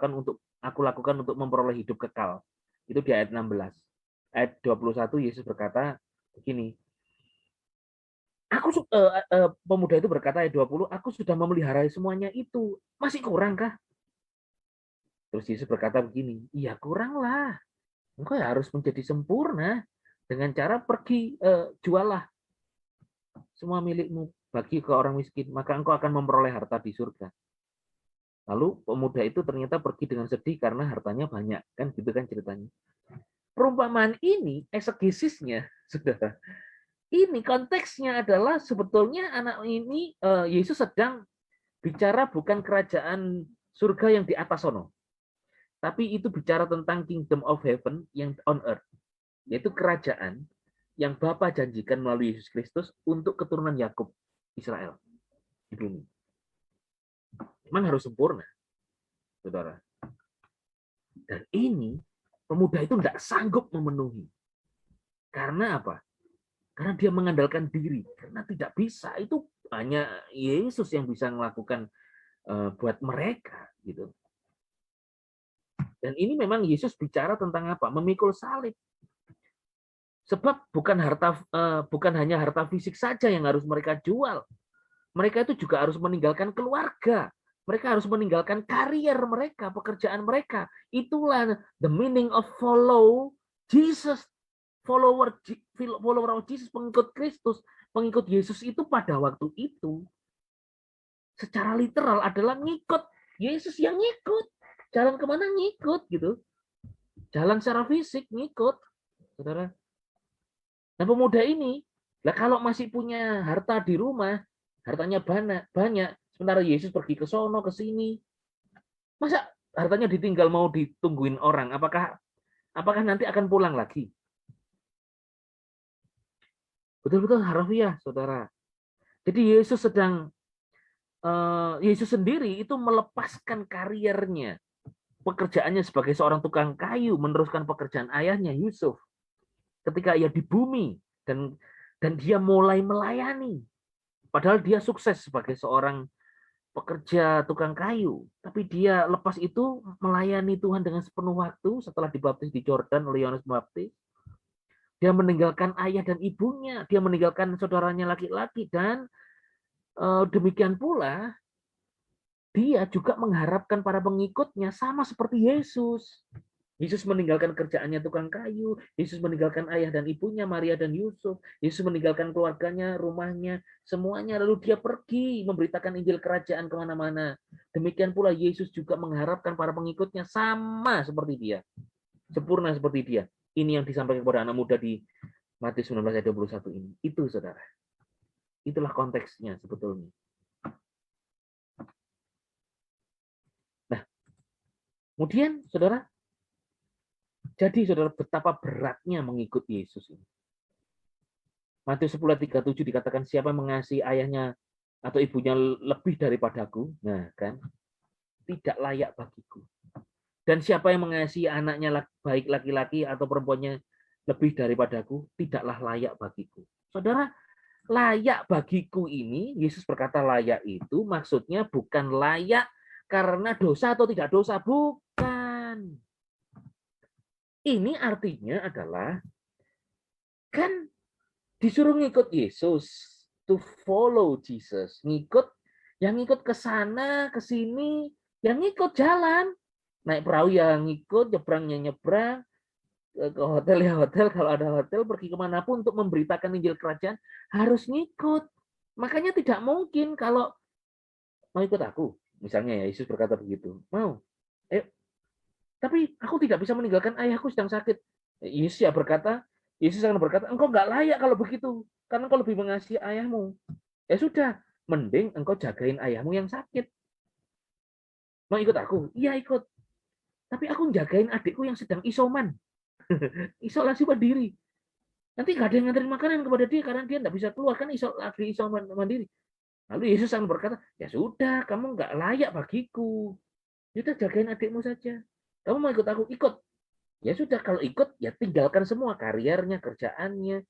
lakukan untuk memperoleh hidup kekal? Itu di ayat 16. Ayat 21 Yesus berkata begini. Pemuda itu berkata ayat 20, aku sudah memelihara semuanya itu. Masih kurang kah? Terus Yesus berkata begini, iya kurang lah. Engkau harus menjadi sempurna dengan cara pergi jualah semua milikmu, bagi ke orang miskin, maka engkau akan memperoleh harta di surga. Lalu pemuda itu ternyata pergi dengan sedih karena hartanya banyak, kan gitu kan ceritanya. Perumpamaan ini, eksegesisnya, saudara, ini konteksnya adalah sebetulnya anak ini Yesus sedang bicara bukan kerajaan surga yang di atas sono. Tapi itu bicara tentang kingdom of heaven yang on earth, yaitu kerajaan yang Bapa janjikan melalui Yesus Kristus untuk keturunan Yakub, Israel di bumi. Memang harus sempurna, saudara. Dan ini pemuda itu tidak sanggup memenuhi. Karena apa? Karena dia mengandalkan diri. Karena tidak bisa. Itu hanya Yesus yang bisa melakukan buat mereka, gitu. Dan ini memang Yesus bicara tentang apa? Memikul salib. Sebab bukan hanya harta fisik saja yang harus mereka jual. Mereka itu juga harus meninggalkan keluarga. Mereka harus meninggalkan karier mereka, pekerjaan mereka. Itulah the meaning of follow Jesus. Follower of Jesus, pengikut Kristus, pengikut Yesus itu pada waktu itu secara literal adalah ngikut Yesus, yang ngikut. Jalan kemana ngikut gitu. Jalan secara fisik ngikut, saudara. Nah pemuda ini, lah kalau masih punya harta di rumah, hartanya banyak, sementara Yesus pergi ke sono ke sini, masa hartanya ditinggal mau ditungguin orang? Apakah nanti akan pulang lagi? Betul-betul harfiah, saudara. Jadi Yesus sendiri itu melepaskan kariernya, pekerjaannya sebagai seorang tukang kayu, meneruskan pekerjaan ayahnya Yusuf ketika ia di bumi, dan dia mulai melayani. Padahal dia sukses sebagai seorang pekerja tukang kayu, tapi dia lepas itu melayani Tuhan dengan sepenuh waktu setelah dibaptis di Jordan oleh Yohanes Pembaptis. Dia meninggalkan ayah dan ibunya, dia meninggalkan saudaranya laki-laki, dan demikian pula dia juga mengharapkan para pengikutnya sama seperti Yesus. Yesus meninggalkan kerjaannya tukang kayu, Yesus meninggalkan ayah dan ibunya, Maria dan Yusuf, Yesus meninggalkan keluarganya, rumahnya, semuanya, lalu dia pergi memberitakan Injil kerajaan kemana-mana. Demikian pula Yesus juga mengharapkan para pengikutnya sama seperti dia, sempurna seperti dia. Ini yang disampaikan kepada anak muda di Matius 19 ayat 21 ini. Itu, saudara. Itulah konteksnya sebetulnya. Nah, kemudian, saudara, jadi saudara, betapa beratnya mengikut Yesus ini. Matius 10 ayat 37 dikatakan, siapa yang mengasihi ayahnya atau ibunya lebih daripadaku, nah kan, tidak layak bagiku. Dan siapa yang mengasihi anaknya baik laki-laki atau perempuannya lebih daripadaku, tidaklah layak bagiku. Saudara, layak bagiku ini, Yesus berkata layak itu maksudnya bukan layak karena dosa atau tidak dosa, bukan. Ini artinya adalah, kan disuruh ngikut Yesus, to follow Jesus, yang ngikut ke sana, ke sini, yang ngikut jalan, naik perahu yang ngikut, nyebrangnya nyebrang, ke hotel ya hotel, kalau ada hotel, pergi kemanapun untuk memberitakan Injil kerajaan, harus ngikut. Makanya tidak mungkin kalau mau ikut aku, misalnya ya Yesus berkata begitu, mau, tapi aku tidak bisa meninggalkan ayahku sedang sakit. Yesus akan berkata, engkau nggak layak kalau begitu, karena engkau lebih mengasihi ayahmu. Ya sudah, mending engkau jagain ayahmu yang sakit. Mau ikut aku? Iya ikut. Tapi aku jagain adikku yang sedang isoman, isolasi mandiri. Nanti nggak ada yang nganterin makanan kepada dia karena dia nggak bisa keluar, kan lagi isoman mandiri. Lalu Yesus akan berkata, ya sudah, kamu nggak layak bagiku. Sudah, jagain adikmu saja. Kamu mau ikut aku? Ikut. Ya sudah, kalau ikut, ya tinggalkan semua, kariernya, kerjaannya,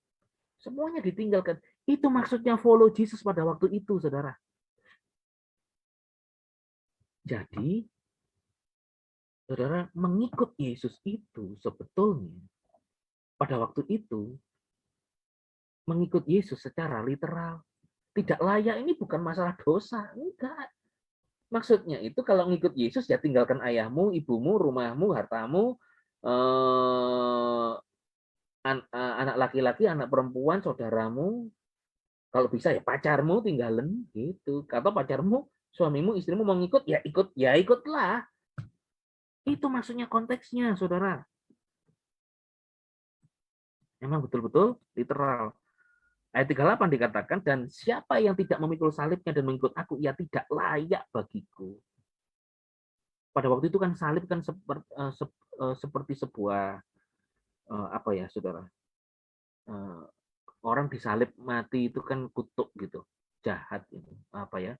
semuanya ditinggalkan. Itu maksudnya follow Jesus pada waktu itu, saudara. Jadi, saudara, mengikut Yesus itu sebetulnya pada waktu itu, mengikut Yesus secara literal. Tidak layak ini bukan masalah dosa, enggak. Maksudnya itu kalau ngikut Yesus ya tinggalkan ayahmu, ibumu, rumahmu, hartamu, anak laki-laki, anak perempuan, saudaramu, kalau bisa ya pacarmu tinggalin gitu. Atau pacarmu, suamimu, istrimu mau ngikut ya ikutlah. Itu maksudnya konteksnya, saudara. Memang betul-betul literal. Ayat 38 dikatakan, dan siapa yang tidak memikul salibnya dan mengikut aku, ia tidak layak bagiku. pada waktu itu kan salib kan seperti sebuah apa ya, saudara, orang disalib mati itu kan kutuk gitu, jahat gitu, apa ya,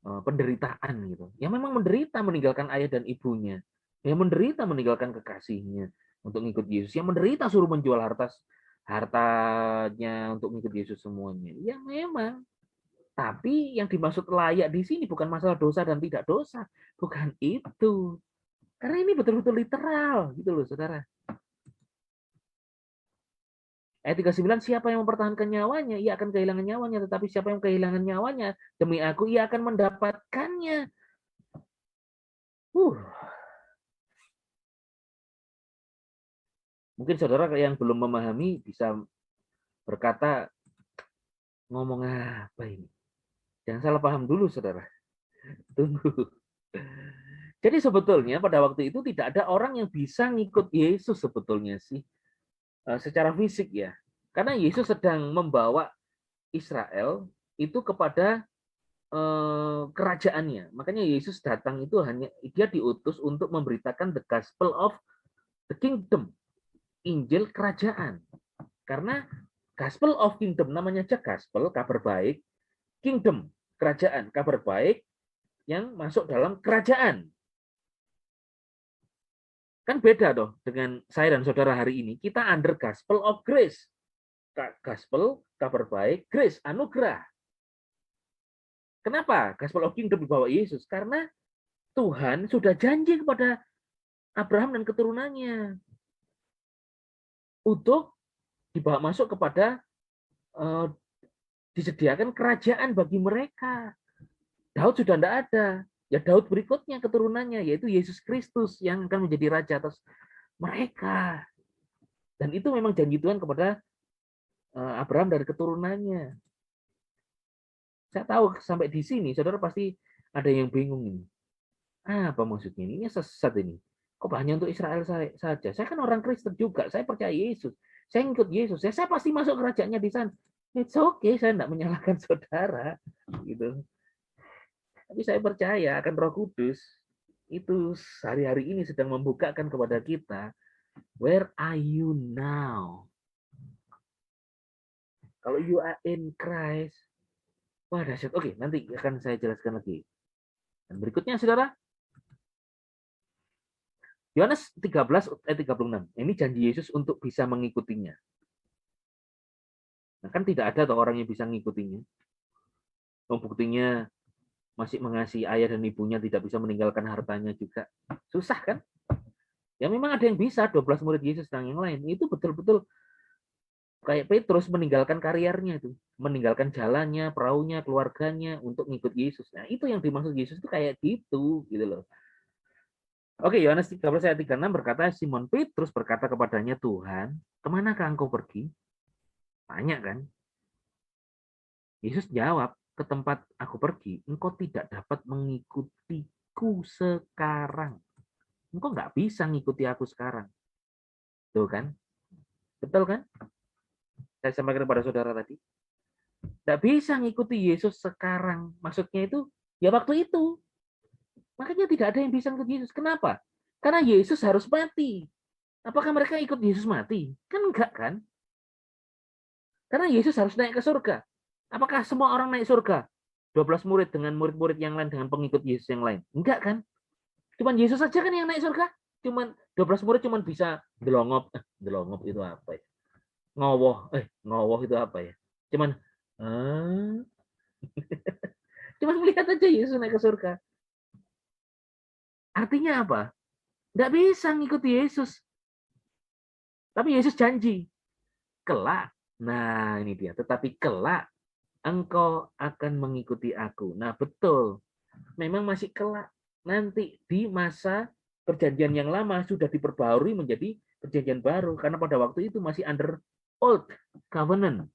penderitaan gitu. Ya memang menderita meninggalkan ayah dan ibunya, ya menderita meninggalkan kekasihnya untuk ngikut Yesus, yang menderita suruh menjual hartanya untuk ngikut Yesus semuanya. Ya memang. Tapi yang dimaksud layak di sini bukan masalah dosa dan tidak dosa, bukan itu. Karena ini betul-betul literal gitu loh, saudara. Ayat 39, siapa yang mempertahankan nyawanya, ia akan kehilangan nyawanya. Tetapi siapa yang kehilangan nyawanya, demi aku, ia akan mendapatkannya. Mungkin saudara yang belum memahami bisa berkata, ngomong apa ini? Jangan salah paham dulu, saudara. Tunggu. Jadi sebetulnya pada waktu itu tidak ada orang yang bisa ngikut Yesus sebetulnya sih. Secara fisik ya. Karena Yesus sedang membawa Israel itu kepada kerajaannya. Makanya Yesus datang itu hanya dia diutus untuk memberitakan the gospel of the kingdom, Injil kerajaan. Karena gospel of kingdom namanya aja gospel, kabar baik, kingdom, kerajaan, kabar baik yang masuk dalam kerajaan. Kan beda dong dengan saya dan saudara hari ini. Kita under gospel of grace. Gospel, kabar baik, grace, anugerah. Kenapa gospel of kingdom dibawa Yesus? Karena Tuhan sudah janji kepada Abraham dan keturunannya untuk dibawa masuk kepada disediakan kerajaan bagi mereka. Daud sudah tidak ada. Ya Daud berikutnya keturunannya, yaitu Yesus Kristus yang akan menjadi raja atas mereka. Dan itu memang janji Tuhan kepada Abraham dari keturunannya. Saya tahu sampai di sini, saudara pasti ada yang bingung ini. Apa maksudnya ini? Ini sesat ini. Kok hanya untuk Israel saja? Saya kan orang Kristen juga. Saya percaya Yesus. Saya ngikut Yesus. Saya pasti masuk kerajaannya di sana. It's okay. Saya tidak menyalahkan saudara. Gitu. Tapi saya percaya akan Roh Kudus itu hari-hari ini sedang membukakan kepada kita, where are you now? Kalau you are in Christ, wah dahsyat. Oke, nanti akan saya jelaskan lagi. Dan berikutnya, saudara, Yohanes 13 ayat 36. Ini janji Yesus untuk bisa mengikutinya. Nah, kan tidak ada orang yang bisa mengikutinya. Buktinya masih mengasihi ayah dan ibunya, tidak bisa meninggalkan hartanya juga. Susah kan? Ya memang ada yang bisa, 12 murid Yesus dan yang lain. Itu betul-betul kayak Petrus meninggalkan karirnya itu, meninggalkan jalannya, perahunya, keluarganya untuk ngikut Yesus. Nah, itu yang dimaksud Yesus itu kayak gitu loh. Oke, Yohanes 13 ayat 36 berkata, Simon Petrus berkata kepadanya, Tuhan, kemanakah engkau pergi? Tanya kan? Yesus jawab, ke tempat aku pergi, engkau tidak dapat mengikutiku sekarang. Engkau nggak bisa ngikuti aku sekarang. Tuh kan? Betul kan? Saya sampaikan kepada saudara tadi. Nggak bisa ngikuti Yesus sekarang. Maksudnya itu, ya waktu itu. Makanya tidak ada yang bisa ngikut Yesus. Kenapa? Karena Yesus harus mati. Apakah mereka ikut Yesus mati? Kan enggak kan? Karena Yesus harus naik ke surga. Apakah semua orang naik surga? 12 murid dengan murid-murid yang lain, dengan pengikut Yesus yang lain? Enggak kan? Cuman Yesus saja kan yang naik surga. Cuman 12 murid cuman bisa delongop. Delongop itu apa ya? Ngowoh itu apa ya? Cuman cuman melihat aja Yesus naik ke surga. Artinya apa? Nggak bisa ngikuti Yesus. Tapi Yesus janji, kelak. Nah, ini dia. Tetapi kelak engkau akan mengikuti aku. Nah, betul. Memang masih kelak. Nanti di masa perjanjian yang lama sudah diperbarui menjadi perjanjian baru. Karena pada waktu itu masih under old covenant.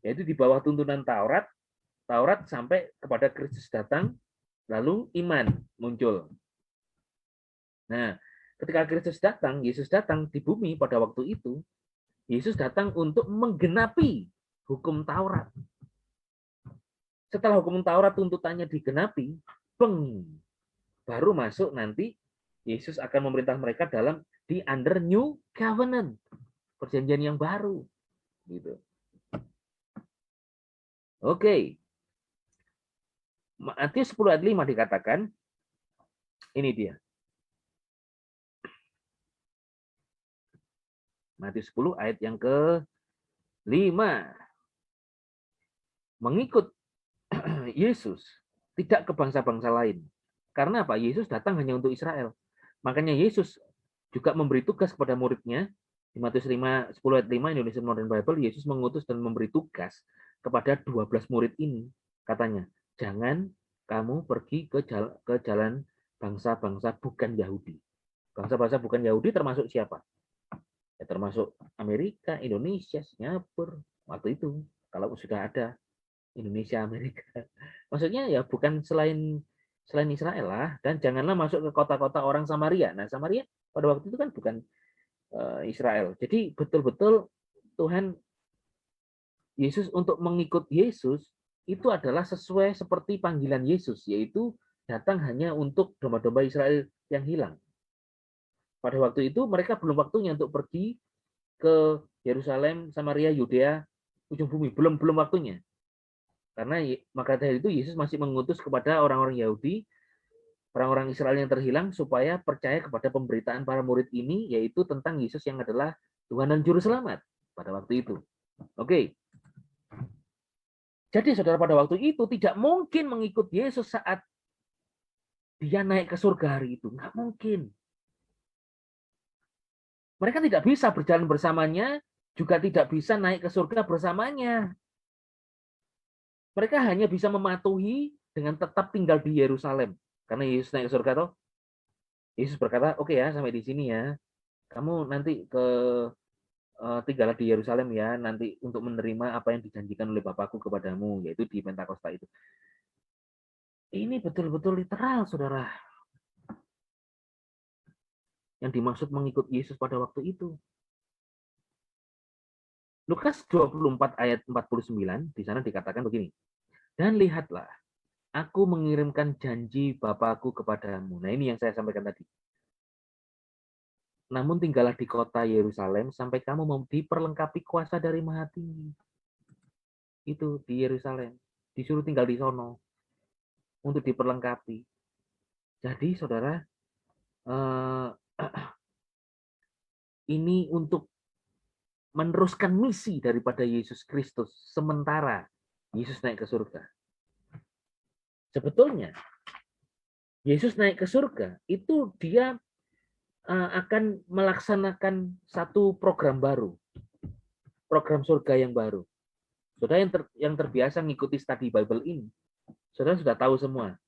Yaitu di bawah tuntunan Taurat. Taurat sampai kepada Kristus datang, lalu iman muncul. Nah, ketika Kristus datang, Yesus datang di bumi pada waktu itu, Yesus datang untuk menggenapi hukum Taurat. Setelah hukum Taurat tuntutannya digenapi, baru masuk nanti Yesus akan memerintah mereka di under new covenant, perjanjian yang baru, gitu. Oke. Matius 10 ayat 5 dikatakan, ini dia. Matius 10 ayat yang ke-5. Mengikut Yesus, tidak ke bangsa-bangsa lain. Karena apa? Yesus datang hanya untuk Israel. Makanya Yesus juga memberi tugas kepada muridnya, di Matius 10 ayat 5 Indonesia Modern Bible, Yesus mengutus dan memberi tugas kepada 12 murid ini. Katanya, jangan kamu pergi ke jalan bangsa-bangsa bukan Yahudi. Bangsa-bangsa bukan Yahudi termasuk siapa? Ya, termasuk Amerika, Indonesia, Singapura, waktu itu. Kalau sudah ada Indonesia, Amerika. Maksudnya ya bukan selain Israel lah. Dan janganlah masuk ke kota-kota orang Samaria. Nah, Samaria pada waktu itu kan bukan Israel. Jadi betul-betul Tuhan Yesus untuk mengikut Yesus itu adalah sesuai seperti panggilan Yesus, yaitu datang hanya untuk domba-domba Israel yang hilang. Pada waktu itu mereka belum waktunya untuk pergi ke Yerusalem, Samaria, Yudea, ujung bumi. Belum waktunya. Karena maka dari itu Yesus masih mengutus kepada orang-orang Yahudi, orang-orang Israel yang terhilang, supaya percaya kepada pemberitaan para murid ini, yaitu tentang Yesus yang adalah Tuhan dan Juru Selamat pada waktu itu. Oke. Jadi saudara, pada waktu itu tidak mungkin mengikut Yesus saat dia naik ke surga hari itu. Nggak mungkin. Mereka tidak bisa berjalan bersamanya, juga tidak bisa naik ke surga bersamanya. Mereka hanya bisa mematuhi dengan tetap tinggal di Yerusalem. Karena Yesus naik ke surga, toh. Yesus berkata, oke ya, sampai di sini ya. Kamu nanti tinggal di Yerusalem ya, nanti untuk menerima apa yang dijanjikan oleh Bapakku kepadamu, yaitu di Pentakosta itu. Ini betul-betul literal, saudara. Yang dimaksud mengikut Yesus pada waktu itu. Lukas 24 ayat 49, di sana dikatakan begini. Dan lihatlah, aku mengirimkan janji Bapakku kepadamu. Nah, ini yang saya sampaikan tadi. Namun tinggallah di kota Yerusalem sampai kamu mau diperlengkapi kuasa dari Maha Tinggi. Itu di Yerusalem. Disuruh tinggal di sono untuk diperlengkapi. Jadi, saudara, ini untuk meneruskan misi daripada Yesus Kristus sementara Yesus naik ke surga. Sebetulnya Yesus naik ke surga itu dia akan melaksanakan satu program baru, program surga yang baru. Saudara yang terbiasa mengikuti study Bible ini, saudara sudah tahu semua,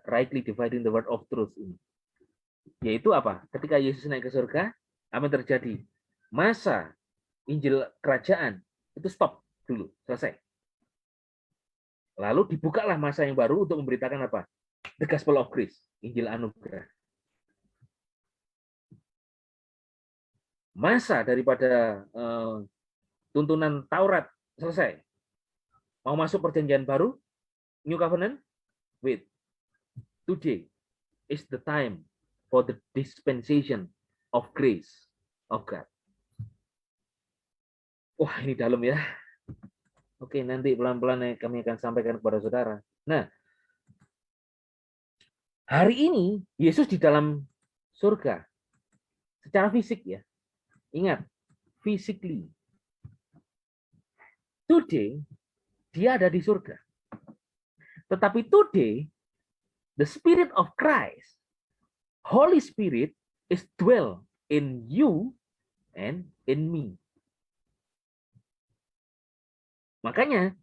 rightly dividing the word of truth ini. Yaitu apa? Ketika Yesus naik ke surga, apa yang terjadi? Masa Injil kerajaan itu stop dulu, selesai. Lalu dibukalah masa yang baru untuk memberitakan apa? The Gospel of Grace, Injil anugerah. Masa daripada tuntunan Taurat selesai. Mau masuk perjanjian baru, New Covenant? Wait. Today is the time for the dispensation of grace of God. Wah, ini dalam ya. Oke, nanti pelan-pelan kami akan sampaikan kepada saudara. Nah, hari ini Yesus di dalam surga secara fisik ya. Ingat, physically. Today dia ada di surga. Tetapi today the Spirit of Christ, Holy Spirit is dwell in you and in me. Makanya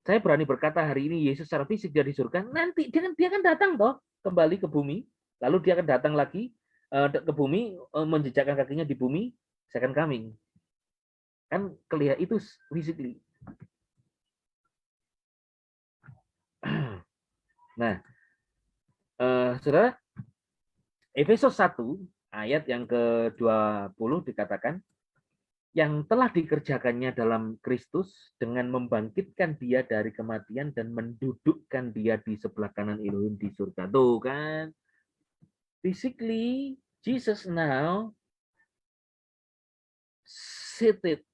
saya berani berkata hari ini Yesus secara fisik dia di surga, nanti dia kan datang toh kembali ke bumi, lalu dia akan datang lagi ke bumi, menjejakkan kakinya di bumi, second coming. Kan kelihatan itu physically. Nah, saudara, Efesus 1 ayat yang ke-20 dikatakan, yang telah dikerjakannya dalam Kristus dengan membangkitkan dia dari kematian dan mendudukkan dia di sebelah kanan Elohim di surga. Tuh kan, Basically, Jesus now seated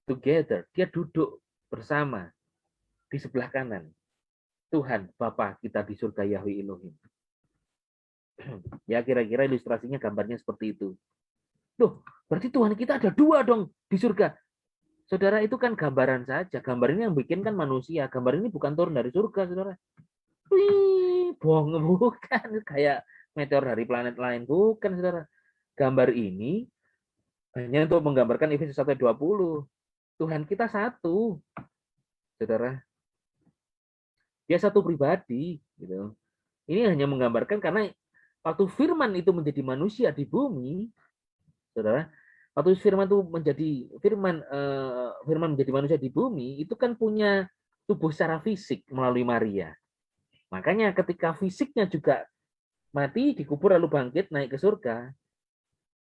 together. Dia duduk bersama di sebelah kanan Tuhan Bapa kita di surga, Yahweh Elohim. Ya, kira-kira ilustrasinya gambarnya seperti itu. Loh, berarti Tuhan kita ada dua dong di surga. Saudara, itu kan gambaran saja. Gambar ini yang bikin kan manusia. Gambar ini bukan turun dari surga, saudara. Wih, bohong, bukan. Kayak meteor dari planet lain. Bukan, saudara. Gambar ini hanya untuk menggambarkan Efesus 1:20. Tuhan kita satu, saudara. Dia satu pribadi. Gitu. Ini hanya menggambarkan karena waktu firman itu menjadi manusia di bumi, saudara, waktu firman itu menjadi firman menjadi manusia di bumi, itu kan punya tubuh secara fisik melalui Maria. Makanya ketika fisiknya juga mati, dikubur lalu bangkit naik ke surga,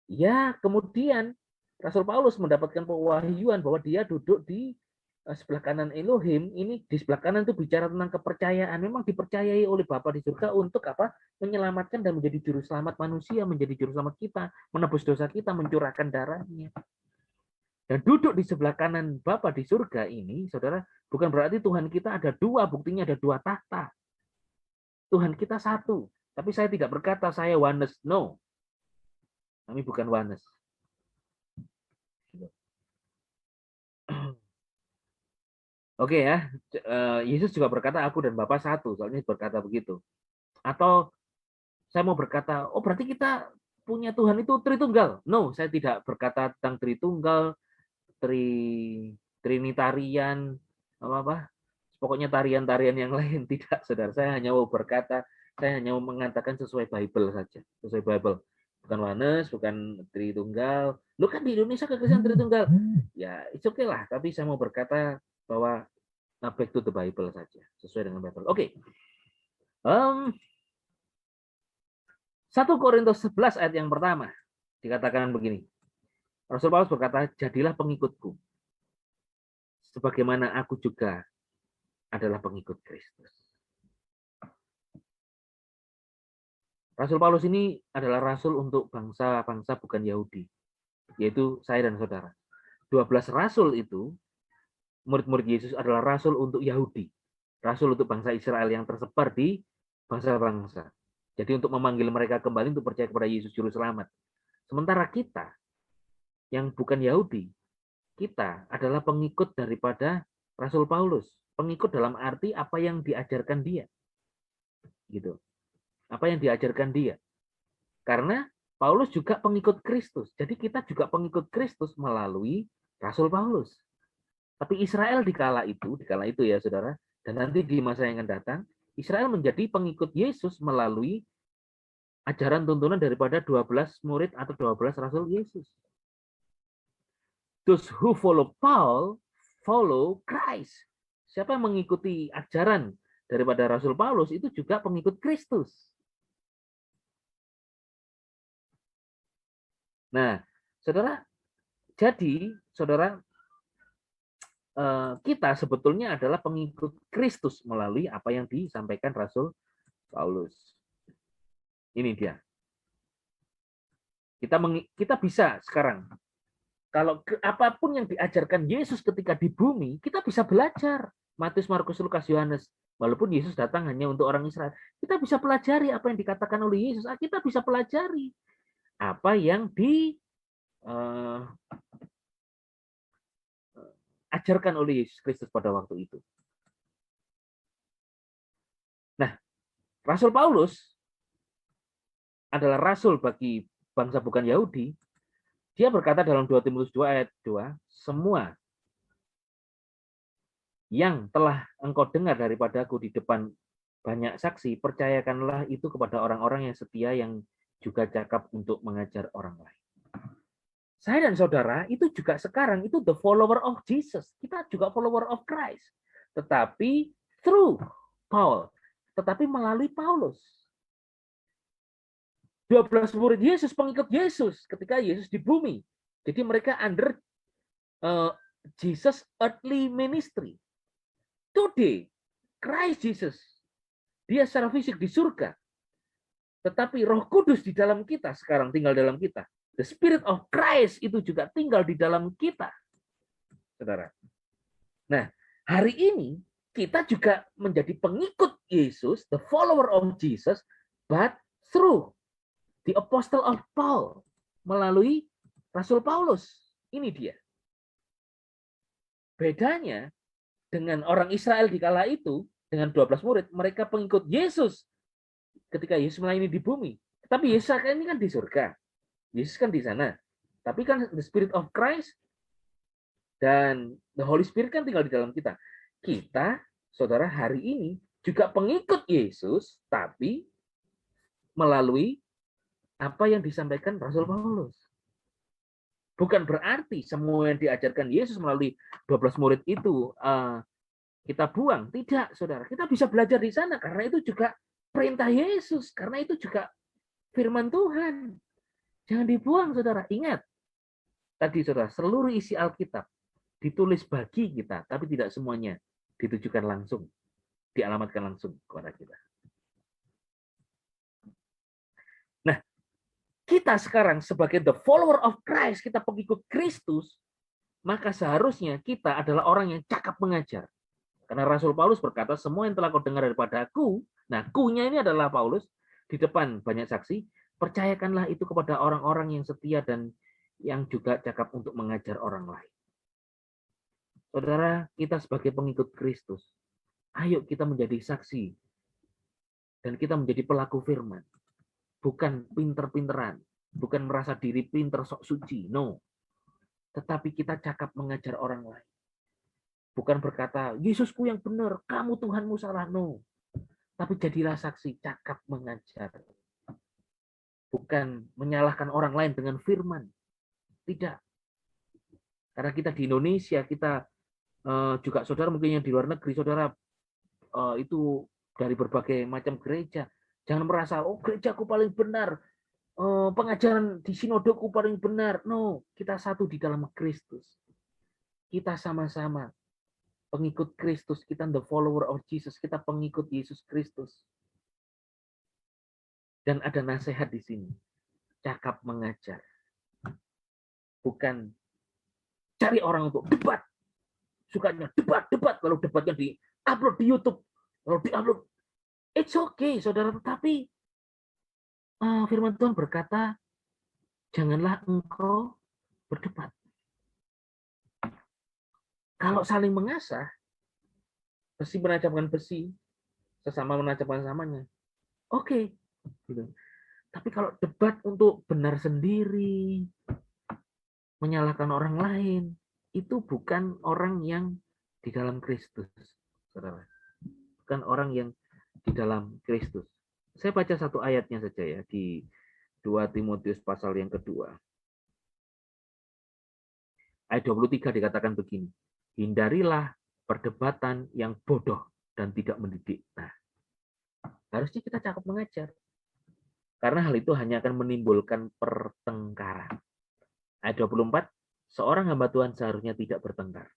ya kemudian Rasul Paulus mendapatkan pewahyuan bahwa dia duduk di sebelah kanan Elohim. Ini di sebelah kanan itu bicara tentang kepercayaan. Memang dipercayai oleh Bapa di surga untuk apa? Menyelamatkan dan menjadi juru selamat manusia, menjadi juru selamat kita, menebus dosa kita, mencurahkan darahnya. Dan duduk di sebelah kanan Bapa di surga ini, saudara, bukan berarti Tuhan kita ada dua, buktinya ada dua tahta. Tuhan kita satu. Tapi saya tidak berkata saya oneness. No. Kami bukan oneness. Oke ya, Yesus juga berkata aku dan Bapa satu, soalnya berkata begitu. Atau saya mau berkata, oh berarti kita punya Tuhan itu Tritunggal. No, saya tidak berkata tentang Tritunggal, Trinitarian, apa-apa. Pokoknya tarian-tarian yang lain. Tidak, saudara. Saya hanya mau berkata, saya hanya mau mengatakan sesuai Bible saja. Sesuai Bible. Bukan oneness, bukan Tritunggal. Lu kan di Indonesia kekristenan Tritunggal. Ya, it's okay lah. Tapi saya mau berkata bahwa back to the Bible saja. Sesuai dengan Bible. Oke. 1 Korintus 11 ayat yang pertama. Dikatakan begini. Rasul Paulus berkata, jadilah pengikutku. Sebagaimana aku juga adalah pengikut Kristus. Rasul Paulus ini adalah rasul untuk bangsa-bangsa bukan Yahudi. Yaitu saya dan saudara. 12 rasul itu, murid-murid Yesus adalah rasul untuk Yahudi. Rasul untuk bangsa Israel yang tersebar di bangsa-bangsa. Jadi untuk memanggil mereka kembali untuk percaya kepada Yesus Juru Selamat. Sementara kita, yang bukan Yahudi, kita adalah pengikut daripada Rasul Paulus. Pengikut dalam arti apa yang diajarkan dia. Gitu. Apa yang diajarkan dia. Karena Paulus juga pengikut Kristus. Jadi kita juga pengikut Kristus melalui Rasul Paulus. Tapi Israel di kala itu ya saudara, dan nanti di masa yang akan datang, Israel menjadi pengikut Yesus melalui ajaran tuntunan daripada 12 murid atau 12 Rasul Yesus. Those who follow Paul, follow Christ. Siapa yang mengikuti ajaran daripada Rasul Paulus itu juga pengikut Kristus. Nah, saudara, jadi saudara, kita sebetulnya adalah pengikut Kristus melalui apa yang disampaikan Rasul Paulus. Ini dia. Kita bisa sekarang, kalau apapun yang diajarkan Yesus ketika di bumi, kita bisa belajar. Matius, Markus, Lukas, Yohanes. Walaupun Yesus datang hanya untuk orang Israel, kita bisa pelajari apa yang dikatakan oleh Yesus. Kita bisa pelajari apa yang diajarkan oleh Yesus Kristus pada waktu itu. Nah, Rasul Paulus adalah rasul bagi bangsa bukan Yahudi. Dia berkata dalam 2 Timotius 2 ayat 2, semua yang telah engkau dengar daripadaku di depan banyak saksi, percayakanlah itu kepada orang-orang yang setia yang juga cakap untuk mengajar orang lain. Saya dan saudara itu juga sekarang itu the follower of Jesus. Kita juga follower of Christ. Tetapi through Paul. Tetapi melalui Paulus. 12 murid Yesus, pengikut Yesus ketika Yesus di bumi. Jadi mereka under Jesus earthly ministry. Today, Christ Jesus, dia secara fisik di surga. Tetapi Roh Kudus di dalam kita sekarang tinggal dalam kita. The Spirit of Christ itu juga tinggal di dalam kita. Saudara. Nah, hari ini kita juga menjadi pengikut Yesus, the follower of Jesus, but through the apostle of Paul, melalui Rasul Paulus. Ini dia. Bedanya dengan orang Israel di kala itu, dengan 12 murid, mereka pengikut Yesus ketika Yesus melayani di bumi. Tapi Yesus ini kan di surga. Yesus kan di sana. Tapi kan the Spirit of Christ dan the Holy Spirit kan tinggal di dalam kita. Kita, saudara, hari ini juga pengikut Yesus, tapi melalui apa yang disampaikan Rasul Paulus. Bukan berarti semua yang diajarkan Yesus melalui 12 murid itu kita buang. Tidak, saudara. Kita bisa belajar di sana, karena itu juga perintah Yesus. Karena itu juga firman Tuhan. Jangan dibuang, saudara. Ingat, tadi saudara, seluruh isi Alkitab ditulis bagi kita, tapi tidak semuanya ditujukan langsung, dialamatkan langsung kepada kita. Nah, kita sekarang sebagai the follower of Christ, kita pengikut Kristus, maka seharusnya kita adalah orang yang cakap mengajar. Karena Rasul Paulus berkata, semua yang telah kau dengar daripada aku, nah ku-nya ini adalah Paulus, di depan banyak saksi, percayakanlah itu kepada orang-orang yang setia dan yang juga cakap untuk mengajar orang lain. Saudara, kita sebagai pengikut Kristus, ayo kita menjadi saksi dan kita menjadi pelaku firman. Bukan pinter-pinteran, bukan merasa diri pinter sok suci, no. Tetapi kita cakap mengajar orang lain. Bukan berkata, Yesusku yang benar, kamu Tuhanmu salah, no. Tapi jadilah saksi, cakap mengajar. Bukan menyalahkan orang lain dengan firman. Tidak. Karena kita di Indonesia, kita juga saudara mungkin yang di luar negeri, saudara itu dari berbagai macam gereja. Jangan merasa, oh gerejaku paling benar, pengajaran di sinodoku paling benar. No, kita satu di dalam Kristus. Kita sama-sama pengikut Kristus, kita the follower of Jesus, kita pengikut Yesus Kristus. Dan ada nasihat di sini, cakap mengajar. Bukan cari orang untuk debat. Sukanya debat, lalu debatnya di-upload di YouTube, lalu di-upload. It's okay, saudara, tetapi firman Tuhan berkata, janganlah engkau berdebat. Kalau saling mengasah, besi menancapkan besi, sesama menancapkan samanya. Oke. Gitu. Tapi kalau debat untuk benar sendiri, menyalahkan orang lain, itu bukan orang yang di dalam Kristus, saudara. Bukan orang yang di dalam Kristus. Saya baca satu ayatnya saja ya, di 2 Timotius pasal yang kedua. Ayat 23 dikatakan begini, hindarilah perdebatan yang bodoh dan tidak mendidik. Nah, harusnya kita cakap mengajar. Karena hal itu hanya akan menimbulkan pertengkaran. Ayat 24, seorang hamba Tuhan seharusnya tidak bertengkar,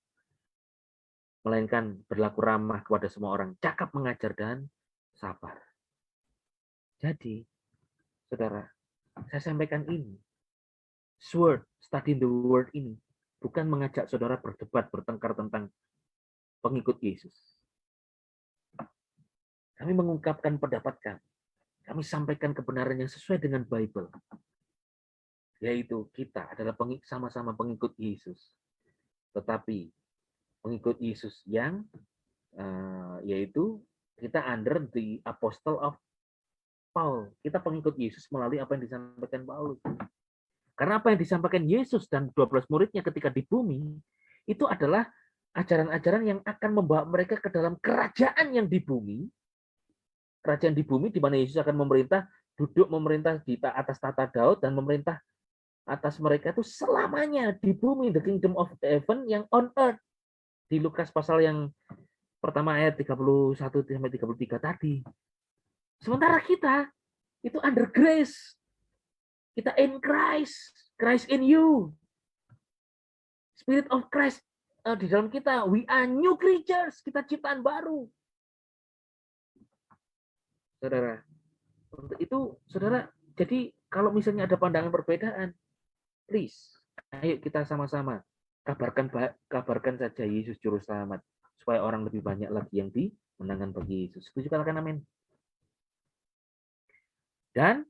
melainkan berlaku ramah kepada semua orang, cakap mengajar dan sabar. Jadi, saudara, saya sampaikan ini, studying the word ini, bukan mengajak saudara berdebat, bertengkar tentang pengikut Yesus. Kami mengungkapkan pendapat kami. Kami sampaikan kebenaran yang sesuai dengan Bible. Yaitu kita adalah sama-sama pengikut Yesus. Tetapi pengikut Yesus yang yaitu kita under the apostle of Paul. Kita pengikut Yesus melalui apa yang disampaikan Paulus. Karena apa yang disampaikan Yesus dan 12 muridnya ketika di bumi, itu adalah ajaran-ajaran yang akan membawa mereka ke dalam kerajaan yang di bumi. Kerajaan di bumi di mana Yesus akan memerintah, duduk memerintah di atas tata Daud dan memerintah atas mereka itu selamanya di bumi, the kingdom of heaven yang on earth. Di Lukas pasal yang pertama ayat 31 sampai 33 tadi. Sementara kita itu under grace. Kita in Christ, Christ in you. Spirit of Christ di dalam kita. We are new creatures, kita ciptaan baru. Saudara, Untuk itu, saudara, jadi kalau misalnya ada pandangan perbedaan, please, ayo kita sama-sama kabarkan saja Yesus Juru Selamat, supaya orang lebih banyak lagi yang dimenangkan bagi Yesus. Setuju, katakan amin. Dan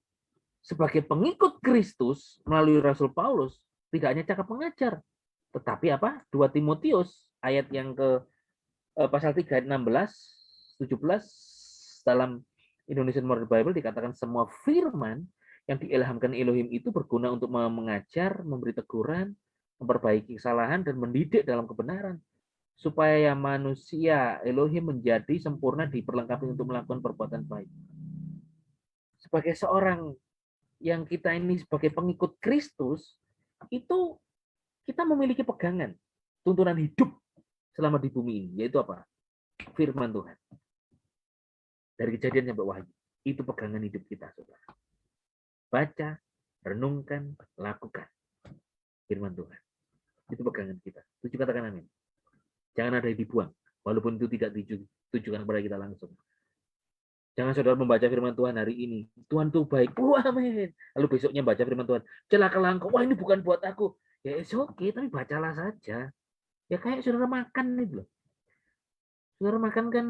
sebagai pengikut Kristus melalui Rasul Paulus, tidak hanya cakap mengajar, tetapi apa? 2 Timotius ayat yang ke pasal 3 ayat 16, 17 dalam Indonesian Modern Bible dikatakan semua firman yang diilhamkan Elohim itu berguna untuk mengajar, memberi teguran, memperbaiki kesalahan, dan mendidik dalam kebenaran, supaya manusia Elohim menjadi sempurna, diperlengkapi untuk melakukan perbuatan baik. Sebagai seorang yang kita ini sebagai pengikut Kristus, itu kita memiliki pegangan, tuntunan hidup selama di bumi ini, yaitu apa? Firman Tuhan. Dari Kejadian sampai Wahyu. Itu pegangan hidup kita, saudara. Baca, renungkan, lakukan firman Tuhan. Itu pegangan kita. Tujuh, katakan amin. Jangan ada yang dibuang, walaupun itu tidak ditujukan kepada kita langsung. Jangan saudara membaca firman Tuhan hari ini. Tuhan tuh baik. Wah, amin. Lalu besoknya baca firman Tuhan. Celakalah engkau. Wah, ini bukan buat aku. Ya, oke, tapi bacalah saja. Ya kayak saudara makan itu loh. Saudara makan kan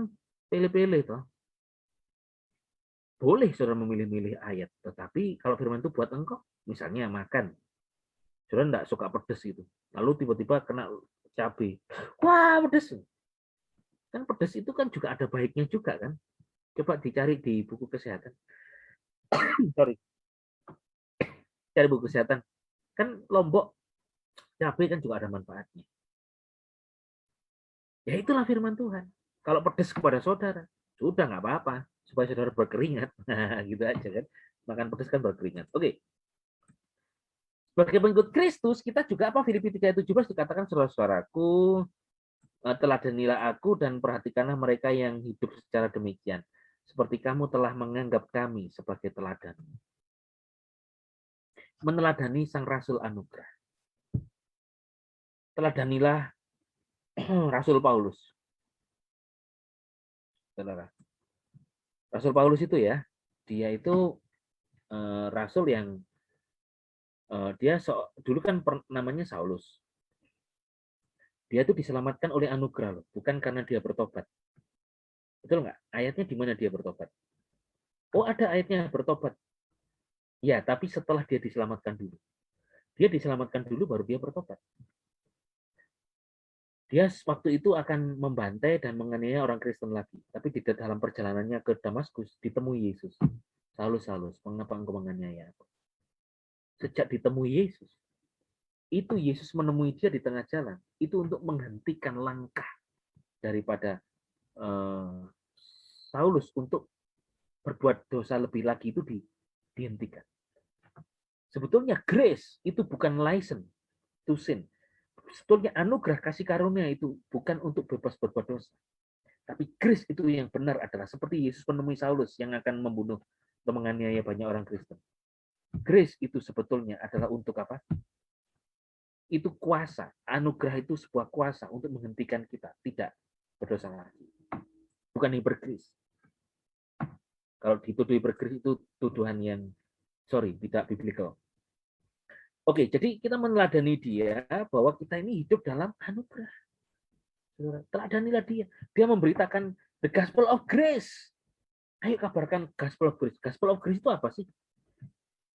pilih-pilih toh. Boleh saudara memilih-milih ayat, tetapi kalau firman itu buat engkau, misalnya makan, saudara enggak suka pedas itu, lalu tiba-tiba kena cabai, wah pedas. Kan pedas itu kan juga ada baiknya juga kan. Coba dicari di buku kesehatan. Sorry. Cari buku kesehatan. Kan lombok cabai kan juga ada manfaatnya. Ya itulah firman Tuhan. Kalau pedas kepada saudara, sudah nggak apa-apa, supaya saudara berkeringat. Nah, gitu aja kan. Makan pedas kan berkeringat. Oke. Sebagai pengikut Kristus, kita juga apa? Filipi 3:17 dikatakan, saudara-saudaraku, teladanilah aku dan perhatikanlah mereka yang hidup secara demikian, seperti kamu telah menganggap kami sebagai teladan. Meneladani sang Rasul Anugerah. Teladanilah Rasul Paulus. Saudara. Rasul Paulus itu ya, dia itu rasul yang dia dulu kan namanya Saulus. Dia itu diselamatkan oleh anugerah loh, bukan karena dia bertobat. Betul nggak? Ayatnya di mana dia bertobat? Oh, ada ayatnya bertobat. Ya, tapi setelah dia diselamatkan dulu. Dia diselamatkan dulu baru dia bertobat. Dia waktu itu akan membantai dan menganiaya orang Kristen lagi. Tapi di dalam perjalanannya ke Damaskus ditemui Yesus. Saulus, Saulus, mengapa engkau menganiaya aku? Sejak ditemui Yesus, itu Yesus menemui dia di tengah jalan. Itu untuk menghentikan langkah daripada Saulus untuk berbuat dosa lebih lagi itu dihentikan. Sebetulnya grace itu bukan license to sin. Sebetulnya anugerah kasih karunia itu bukan untuk bebas berbuat dosa. Tapi grace itu yang benar adalah seperti Yesus menemui Saulus yang akan membunuh atau menganiaya banyak orang Kristen. Grace itu sebetulnya adalah untuk apa? Itu kuasa. Anugerah itu sebuah kuasa untuk menghentikan kita tidak berdosa lagi. Bukan hipergrace. Kalau dituduh hipergrace itu tuduhan yang tidak biblical. Oke, jadi kita meneladani dia bahwa kita ini hidup dalam anugerah. Teladanilah dia. Dia memberitakan the gospel of grace. Ayo kabarkan gospel of grace. Gospel of grace itu apa sih?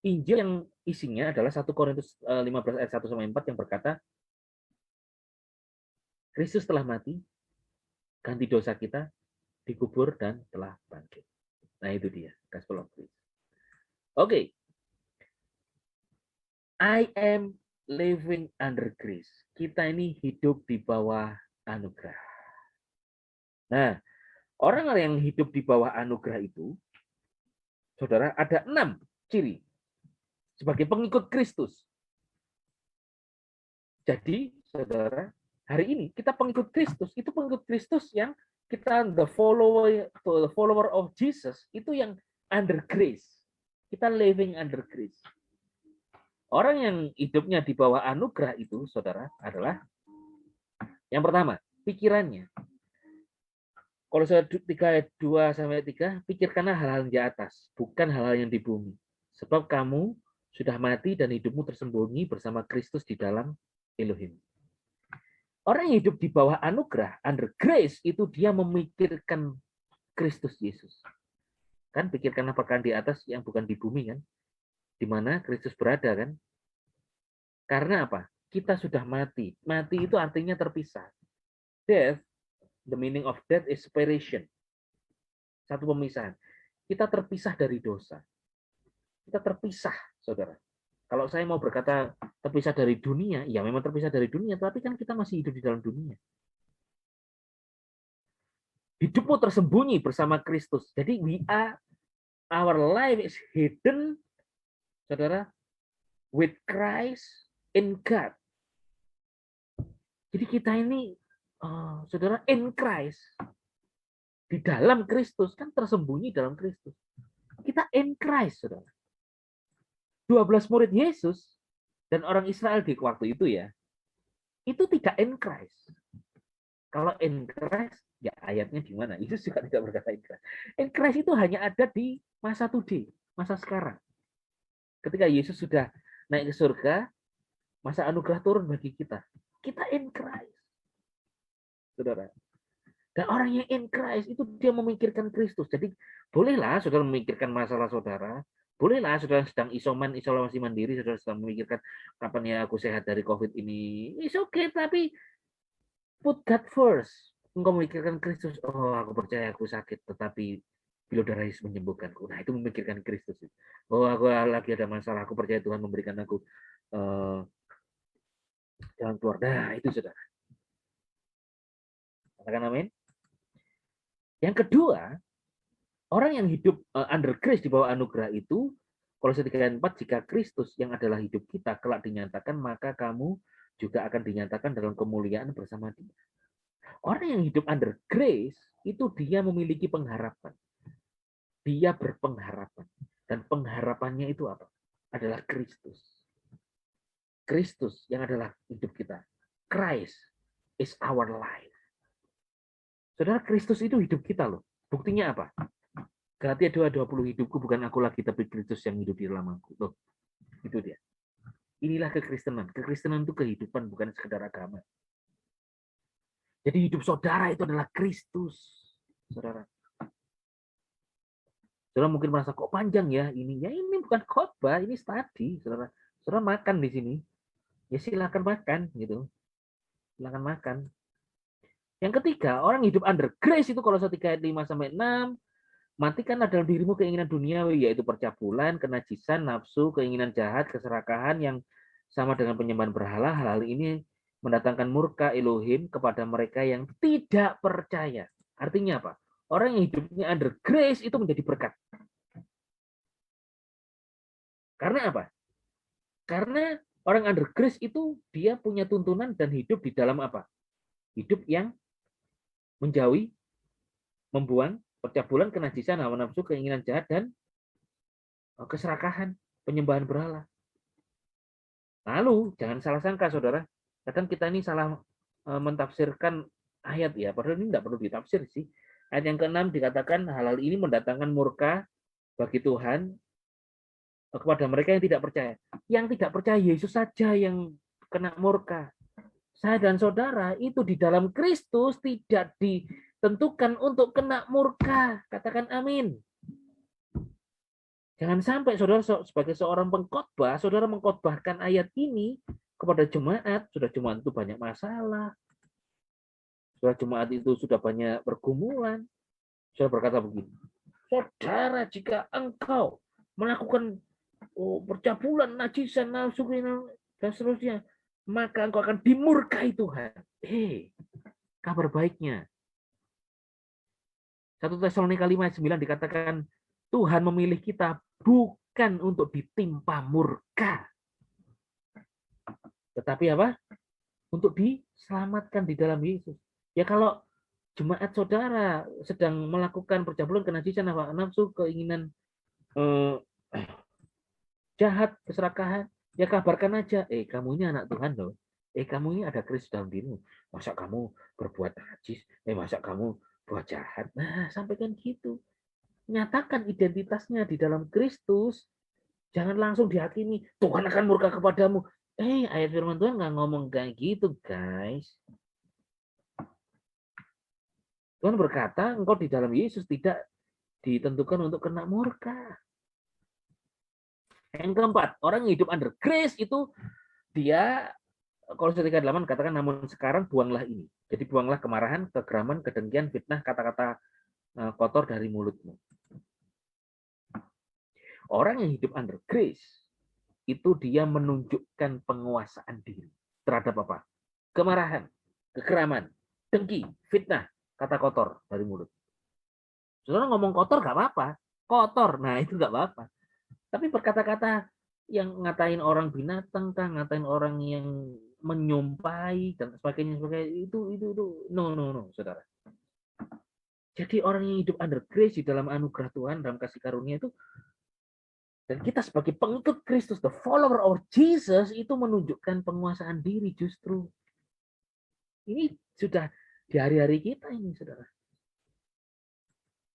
Injil yang isinya adalah 1 Korintus 15 ayat 1 sampai 4 yang berkata, Kristus telah mati, ganti dosa kita, dikubur dan telah bangkit. Nah itu dia, gospel of grace. Oke. I am living under grace. Kita ini hidup di bawah anugerah. Nah, orang yang hidup di bawah anugerah itu, saudara, ada 6 ciri sebagai pengikut Kristus. Jadi, saudara, hari ini kita pengikut Kristus, itu pengikut Kristus yang kita the follower of Jesus, itu yang under grace. Kita living under grace. Orang yang hidupnya di bawah anugerah itu, saudara, adalah yang pertama, pikirannya. Kolose 3 ayat 2 sampai 3, pikirkanlah hal-hal yang di atas, bukan hal-hal yang di bumi. Sebab kamu sudah mati dan hidupmu tersembunyi bersama Kristus di dalam Elohim. Orang yang hidup di bawah anugerah, under grace, itu dia memikirkan Kristus Yesus. Kan pikirkanlah perkara di atas yang bukan di bumi kan, di mana Kristus berada kan. Karena apa? Kita sudah mati. Mati itu artinya terpisah. Death, the meaning of death is separation. Satu pemisahan. Kita terpisah dari dosa. Kita terpisah, saudara. Kalau saya mau berkata terpisah dari dunia, ya memang terpisah dari dunia, tapi kan kita masih hidup di dalam dunia. Hidupmu tersembunyi bersama Kristus. Jadi our life is hidden, saudara, with Christ in God. Jadi kita ini, saudara, in Christ. Di dalam Kristus, kan tersembunyi dalam Kristus. Kita in Christ, saudara. 12 murid Yesus dan orang Israel di waktu itu ya, itu tidak in Christ. Kalau in Christ, ya ayatnya di mana? Yesus juga tidak berkata in Christ. In Christ itu hanya ada di masa today, masa sekarang. Ketika Yesus sudah naik ke surga, masa anugerah turun bagi kita. Kita in Christ. Saudara. Dan orang yang in Christ itu dia memikirkan Kristus. Jadi bolehlah saudara memikirkan masalah saudara. Bolehlah saudara sedang isolasi mandiri, saudara sedang memikirkan kapan ya aku sehat dari COVID ini. It's okay, tapi put God first. Engkau memikirkan Kristus. Oh, aku percaya aku sakit, tetapi bila darah Yesus menyembuhkanku. Nah, itu memikirkan Kristus. Oh, aku lagi ada masalah. Aku percaya Tuhan memberikan aku jalan keluar. Nah, itu saudara. Katakan amin. Yang kedua, orang yang hidup under grace di bawah anugerah itu, Kolose 3 ayat 4, jika Kristus yang adalah hidup kita kelak dinyatakan, maka kamu juga akan dinyatakan dalam kemuliaan bersama Dia. Orang yang hidup under grace itu dia memiliki pengharapan. Dia berpengharapan. Dan pengharapannya itu apa? Adalah Kristus. Kristus yang adalah hidup kita. Christ is our life. Saudara, Kristus itu hidup kita loh. Buktinya apa? Galatia 2:20, hidupku bukan aku lagi, tapi Kristus yang hidup di dalam aku. Loh, itu dia. Inilah kekristenan. Kekristenan itu kehidupan, bukan sekedar agama. Jadi hidup saudara itu adalah Kristus. Saudara. Saudara mungkin merasa kok panjang ya ini. Ya ini bukan khotbah, ini studi. Saudara, saudara makan di sini. Ya silakan makan gitu. Silakan makan. Yang ketiga, orang hidup under grace itu kalau 1 ayat 5 sampai 6, matikanlah dalam dirimu keinginan duniawi, yaitu percabulan, kenajisan, nafsu, keinginan jahat, keserakahan yang sama dengan penyembahan berhala. Hal ini mendatangkan murka Elohim kepada mereka yang tidak percaya. Artinya apa? Orang yang hidupnya under grace itu menjadi berkat. Karena apa? Karena orang under grace itu dia punya tuntunan dan hidup di dalam apa? Hidup yang menjauhi, membuang percabulan, kenajisan, hawa nafsu, keinginan jahat, dan keserakahan, penyembahan berhala. Lalu, jangan salah sangka, saudara. Kadang kita ini salah mentafsirkan ayat ya, padahal ini tidak perlu ditafsir sih. Ayat yang ke-6 dikatakan hal-hal ini mendatangkan murka bagi Tuhan kepada mereka yang tidak percaya. Yang tidak percaya Yesus saja yang kena murka. Saya dan saudara itu di dalam Kristus tidak ditentukan untuk kena murka. Katakan amin. Jangan sampai saudara sebagai seorang pengkhotbah, saudara mengkhotbahkan ayat ini kepada jemaat. Sudah jemaat itu banyak masalah. Sudah jemaat itu sudah banyak pergumulan. Saudara berkata begini, saudara jika engkau melakukan percabulan, najisan, nafsu, dan seterusnya, maka engkau akan dimurkai Tuhan. Kabar baiknya. 1 Tesalonika 5:9 dikatakan, Tuhan memilih kita bukan untuk ditimpa murka. Tetapi apa? Untuk diselamatkan di dalam Yesus. Ya kalau jemaat saudara sedang melakukan percabulan, kenajisan, hawa nafsu, keinginan jahat, keserakahan, ya kabarkan aja, kamu ini anak Tuhan loh. Kamu ini ada Kristus dalam dirimu. Masa kamu berbuat najis? Masa kamu berbuat jahat. Nah, sampaikan gitu. Nyatakan identitasnya di dalam Kristus. Jangan langsung dihakimi, Tuhan akan murka kepadamu. Ayat firman Tuhan nggak ngomong kayak gitu, guys. Tuhan berkata, engkau di dalam Yesus tidak ditentukan untuk kena murka. Yang keempat, orang yang hidup under grace itu dia, kalau 3:8 katakan, namun sekarang buanglah ini. Jadi buanglah kemarahan, kegeraman, kedengkian, fitnah, kata-kata kotor dari mulutmu. Orang yang hidup under grace itu dia menunjukkan penguasaan diri terhadap apa? Kemarahan, kegeraman, dengki, fitnah, kata kotor dari mulut. Saudara ngomong kotor gak apa-apa, kotor, nah itu gak apa-apa. Tapi berkata-kata yang ngatain orang binatang, ngatain orang yang menyumpai dan sebagainya, itu no, saudara. Jadi orang yang hidup under grace di dalam anugerah Tuhan, dalam kasih karunia itu, dan kita sebagai pengikut Kristus, the follower of Jesus, itu menunjukkan penguasaan diri justru. Ini sudah di hari-hari kita ini, saudara.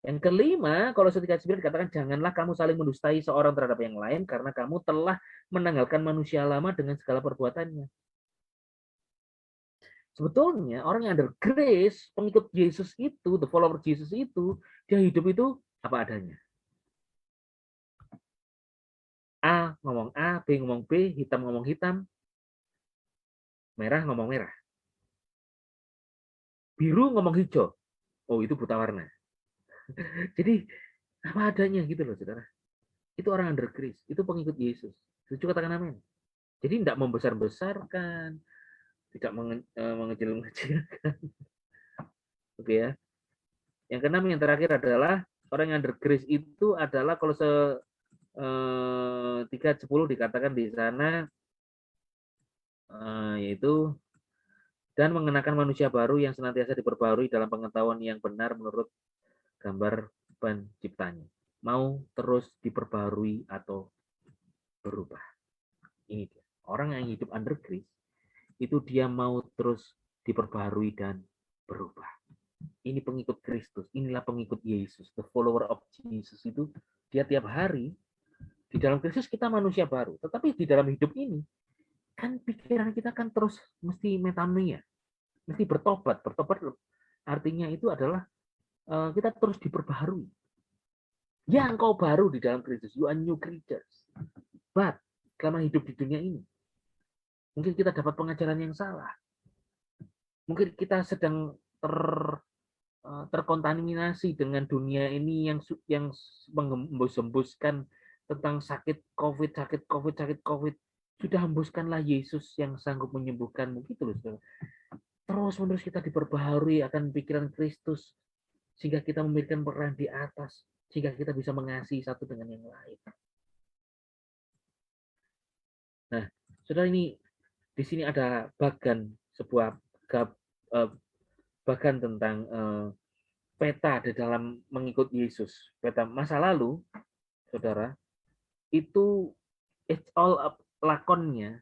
Yang kelima, kalau 3:9 dikatakan, janganlah kamu saling mendustai seorang terhadap yang lain, karena kamu telah menanggalkan manusia lama dengan segala perbuatannya. Sebetulnya orang yang under grace, pengikut Yesus itu, the follower Jesus itu, dia hidup itu apa adanya. A ngomong A, B ngomong B, hitam ngomong hitam, merah ngomong merah. Biru ngomong hijau. Oh, itu buta warna. Jadi apa adanya gitu loh, saudara. Itu orang under grace, itu pengikut Yesus. Setuju katakan amin. Jadi tidak membesar-besarkan, tidak mengecil-ngecilkan. Oke ya. Yang keenam, yang terakhir adalah orang yang under grace itu adalah kalau 3:10 dikatakan di sana, yaitu dan mengenakan manusia baru yang senantiasa diperbarui dalam pengetahuan yang benar menurut gambar penciptanya. Mau terus diperbarui atau berubah. Ini dia. Orang yang hidup under grace itu dia mau terus diperbarui dan berubah. Ini pengikut Kristus, inilah pengikut Yesus, the follower of Jesus itu dia tiap hari di dalam Kristus kita manusia baru, tetapi di dalam hidup ini kan pikiran kita kan terus mesti metanoia, mesti bertobat. Bertobat artinya itu adalah kita terus diperbaharui. Yang kau baru di dalam Kristus, you are new creatures. But selama hidup di dunia ini, mungkin kita dapat pengajaran yang salah. Mungkin kita sedang terkontaminasi dengan dunia ini yang menghembus-hembuskan tentang sakit COVID. Sudah hembuskanlah Yesus yang sanggup menyembuhkanmu gitu loh, saudara. Terus-menerus kita diperbaharui akan pikiran Kristus sehingga kita memiliki peran di atas, sehingga kita bisa mengasihi satu dengan yang lain. Nah, saudara, ini di sini ada sebuah bagan tentang peta di dalam mengikut Yesus. Peta masa lalu, saudara, itu it's all up, lakonnya,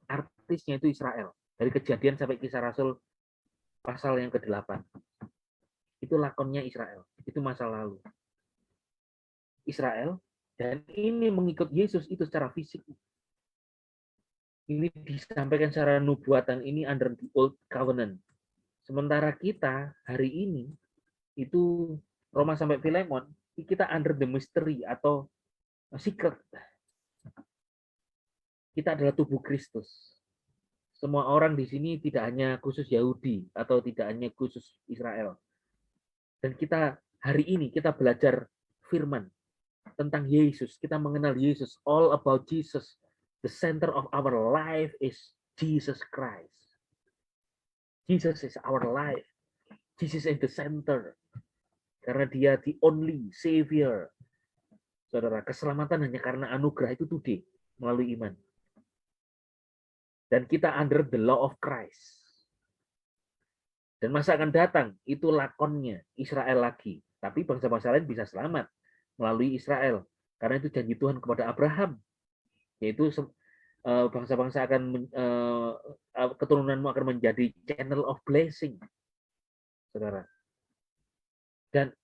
artisnya itu Israel. Dari Kejadian sampai Kisah Rasul pasal yang ke-8. Itu lakonnya Israel. Itu masa lalu. Israel, dan ini mengikut Yesus itu secara fisik. Ini disampaikan secara nubuatan ini under the old covenant. Sementara kita hari ini itu Roma sampai Filemon, kita under the mystery atau secret. Kita adalah tubuh Kristus. Semua orang di sini tidak hanya khusus Yahudi atau tidak hanya khusus Israel. Dan kita hari ini kita belajar firman tentang Yesus. Kita mengenal Yesus, all about Jesus. The center of our life is Jesus Christ. Jesus is our life. Jesus is the center. Karena dia the only savior. Saudara, keselamatan hanya karena anugerah itu today, melalui iman. Dan kita under the law of Christ. Dan masa akan datang, itu lakonnya Israel lagi. Tapi bangsa-bangsa lain bisa selamat melalui Israel. Karena itu janji Tuhan kepada Abraham. Yaitu bangsa-bangsa akan, keturunanmu akan menjadi channel of blessing. Saudara. Dan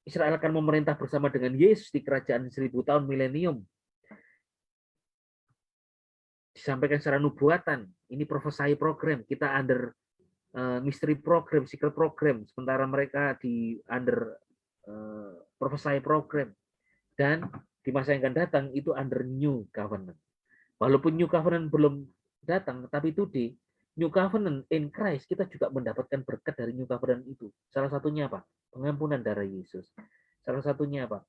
Israel akan memerintah bersama dengan Yesus di kerajaan 1000 tahun milenium. Disampaikan secara nubuatan. Ini prophesy program. Kita under mystery program, secret program. Sementara mereka di under prophesy program. Dan di masa yang akan datang itu under new covenant. Walaupun new covenant belum datang, tapi today new covenant in Christ kita juga mendapatkan berkat dari new covenant itu. Salah satunya apa? Pengampunan darah Yesus. Salah satunya apa?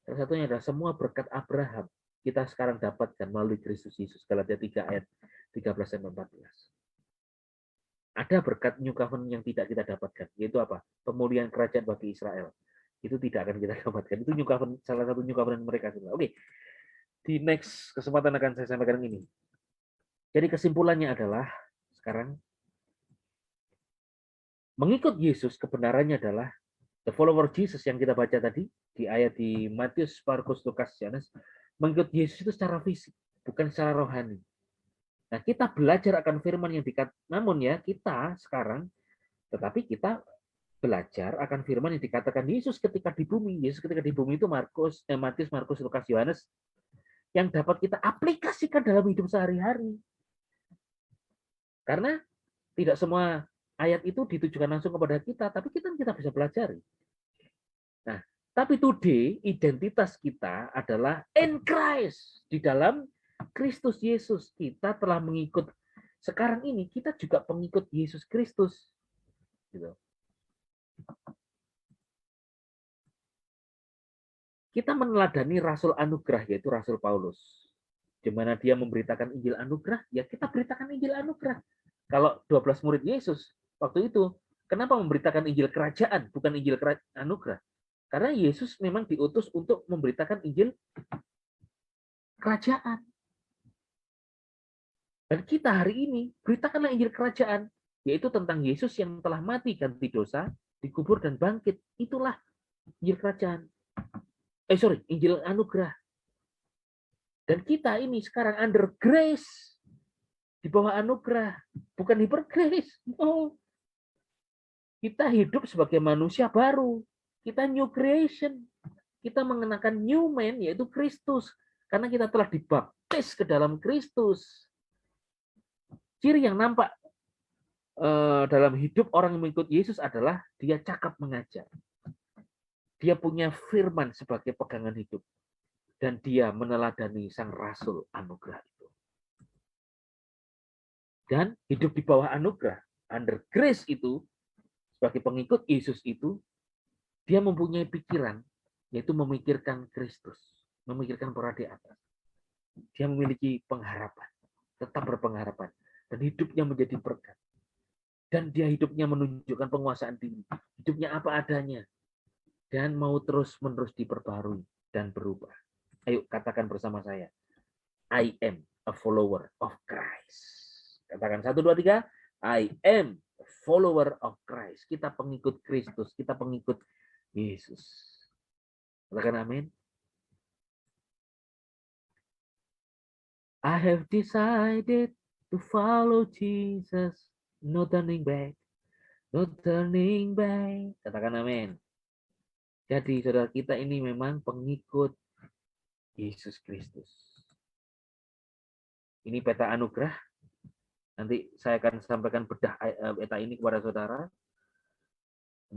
Salah satunya adalah semua berkat Abraham kita sekarang dapatkan melalui Kristus Yesus. Galatia 3 ayat 13 sampai 14. Ada berkat new covenant yang tidak kita dapatkan, yaitu apa? Pemulihan kerajaan bagi Israel. Itu tidak akan kita dapatkan. Itu new covenant, salah satu new covenant mereka. Oke. Di next kesempatan akan saya sampaikan ini. Jadi kesimpulannya adalah sekarang mengikut Yesus kebenarannya adalah the follower Jesus yang kita baca tadi di ayat di Matius, Markus, Lukas, Yohanes. Mengikut Yesus itu secara fisik, bukan secara rohani. Nah, kita belajar akan firman yang namun ya kita sekarang, tetapi kita belajar akan firman yang dikatakan Yesus ketika di bumi. Yesus ketika di bumi itu Matius, Markus, Lukas, Yohanes yang dapat kita aplikasikan dalam hidup sehari-hari. Karena tidak semua ayat itu ditujukan langsung kepada kita, tapi kita bisa pelajari. Nah, tapi today identitas kita adalah in Christ, di dalam Kristus Yesus. Kita telah mengikut, sekarang ini kita juga pengikut Yesus Kristus. Gitu. Kita meneladani Rasul Anugerah, yaitu Rasul Paulus. Di mana dia memberitakan Injil Anugerah, ya kita beritakan Injil Anugerah. Kalau 12 murid Yesus waktu itu, kenapa memberitakan Injil Kerajaan, bukan Injil Anugerah? Karena Yesus memang diutus untuk memberitakan Injil Kerajaan. Dan kita hari ini, beritakanlah Injil Kerajaan, yaitu tentang Yesus yang telah mati ganti dosa, dikubur dan bangkit. Itulah Injil Kerajaan. Injil Anugerah. Dan kita ini sekarang under grace, di bawah anugerah, bukan hyper grace. No. Kita hidup sebagai manusia baru. Kita new creation. Kita mengenakan new man, yaitu Kristus. Karena kita telah dibaptis ke dalam Kristus. Ciri yang nampak dalam hidup orang yang mengikut Yesus adalah dia cakap mengajar. Dia punya firman sebagai pegangan hidup. Dan dia meneladani sang rasul anugerah itu. Dan hidup di bawah anugerah, under grace itu, sebagai pengikut Yesus itu, dia mempunyai pikiran, yaitu memikirkan Kristus, memikirkan para di atas. Dia memiliki pengharapan, tetap berpengharapan, dan hidupnya menjadi berkat. Dan dia hidupnya menunjukkan penguasaan diri, hidupnya apa adanya, dan mau terus-menerus diperbarui dan berubah. Ayo katakan bersama saya, I am a follower of Christ. Katakan 1, 2, 3, I am a follower of Christ. Kita pengikut Kristus, kita pengikut Yesus. Katakan amin. I have decided to follow Jesus, no turning back, no turning back. Katakan amin. Jadi saudara kita ini memang pengikut Yesus Kristus. Ini peta anugerah. Nanti saya akan sampaikan bedah peta ini kepada saudara.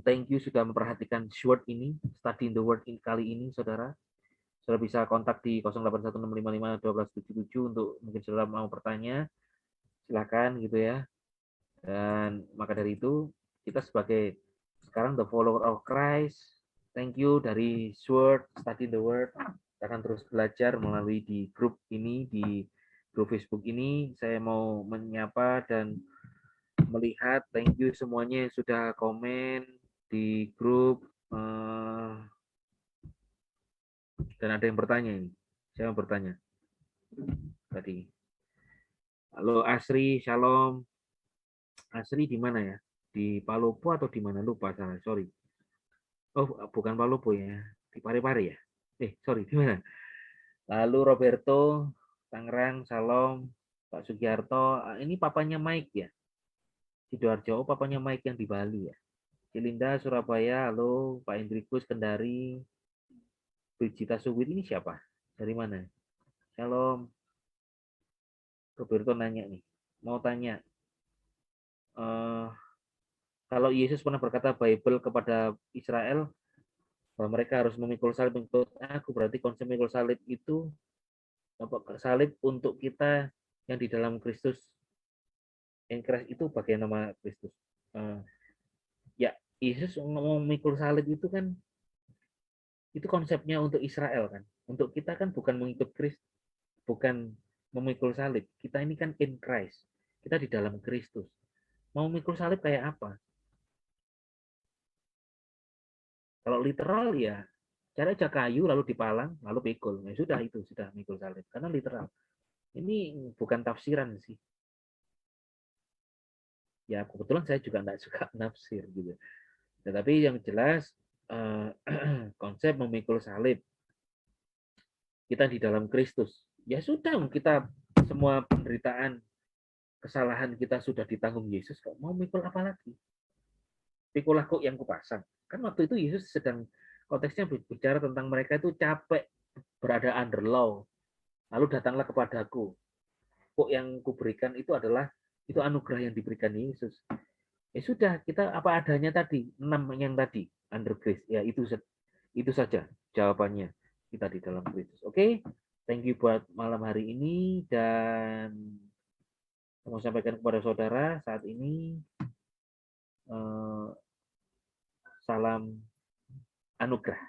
Thank you sudah memperhatikan short ini, studying the word kali ini, saudara. Saudara bisa kontak di 0816551277 untuk mungkin saudara mau bertanya. Silakan gitu ya. Dan maka dari itu, kita sebagai sekarang the follower of Christ, thank you dari Sword, study the word. Kita akan terus belajar melalui di grup ini, di grup Facebook ini. Saya mau menyapa dan melihat, thank you semuanya yang sudah komen di grup. Dan ada yang bertanya ini. Saya mau bertanya tadi. Halo Asri, Shalom. Asri di mana ya? Di Palopo atau di mana? Lupa saya, sorry. Oh, bukan Palopo ya. Di Parepare ya? Sorry, di mana? Lalu Roberto, Tangerang, Shalom. Pak Sugiarto, ini papanya Mike ya? Sidoarjo, papanya Mike yang di Bali ya? Cilinda, Surabaya, halo. Pak Hendrikus, Kendari. Brigita Suwit, ini siapa? Dari mana? Shalom. Roberto nanya nih. Mau tanya. Kalau Yesus pernah berkata Bible kepada Israel, bahwa mereka harus memikul salib mengikut aku, berarti konsep memikul salib itu salib untuk kita yang di dalam Kristus, yang keras itu bagian nama Kristus. Ya, Yesus ngomong memikul salib itu kan, itu konsepnya untuk Israel kan. Untuk kita kan bukan mengikut Kristus, bukan memikul salib. Kita ini kan in Christ. Kita di dalam Kristus. Mau memikul salib kayak apa? Kalau literal ya, cara aja kayu lalu dipalang lalu pikul. Ya sudah, itu sudah mikul salib. Karena literal. Ini bukan tafsiran sih. Ya kebetulan saya juga nggak suka nafsir gitu. Tetapi yang jelas konsep memikul salib, kita di dalam Kristus. Ya sudah, kita semua penderitaan, kesalahan kita sudah ditanggung Yesus. Kok mau mikul apa lagi? Pikul kok yang kupasang. Kan waktu itu Yesus sedang konteksnya bicara tentang mereka itu capek berada under law. Lalu datanglah kepadaku. Kok yang kuberikan itu adalah itu anugerah yang diberikan Yesus. Ya sudah, kita apa adanya tadi, 6 yang tadi, under grace. Ya itu saja jawabannya, kita di dalam Kristus. Oke, thank you buat malam hari ini, dan mau sampaikan kepada saudara saat ini, salam anugerah.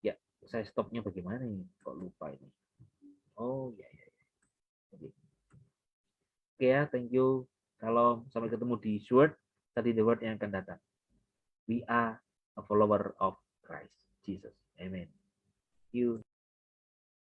Ya, saya stopnya bagaimana nih? Kok lupa ini? Oh ya ya. Oke ya, thank you. Salam, sampai ketemu di Sword, tadi the word yang akan datang. We are a follower of Christ Jesus. Amen. Thank you.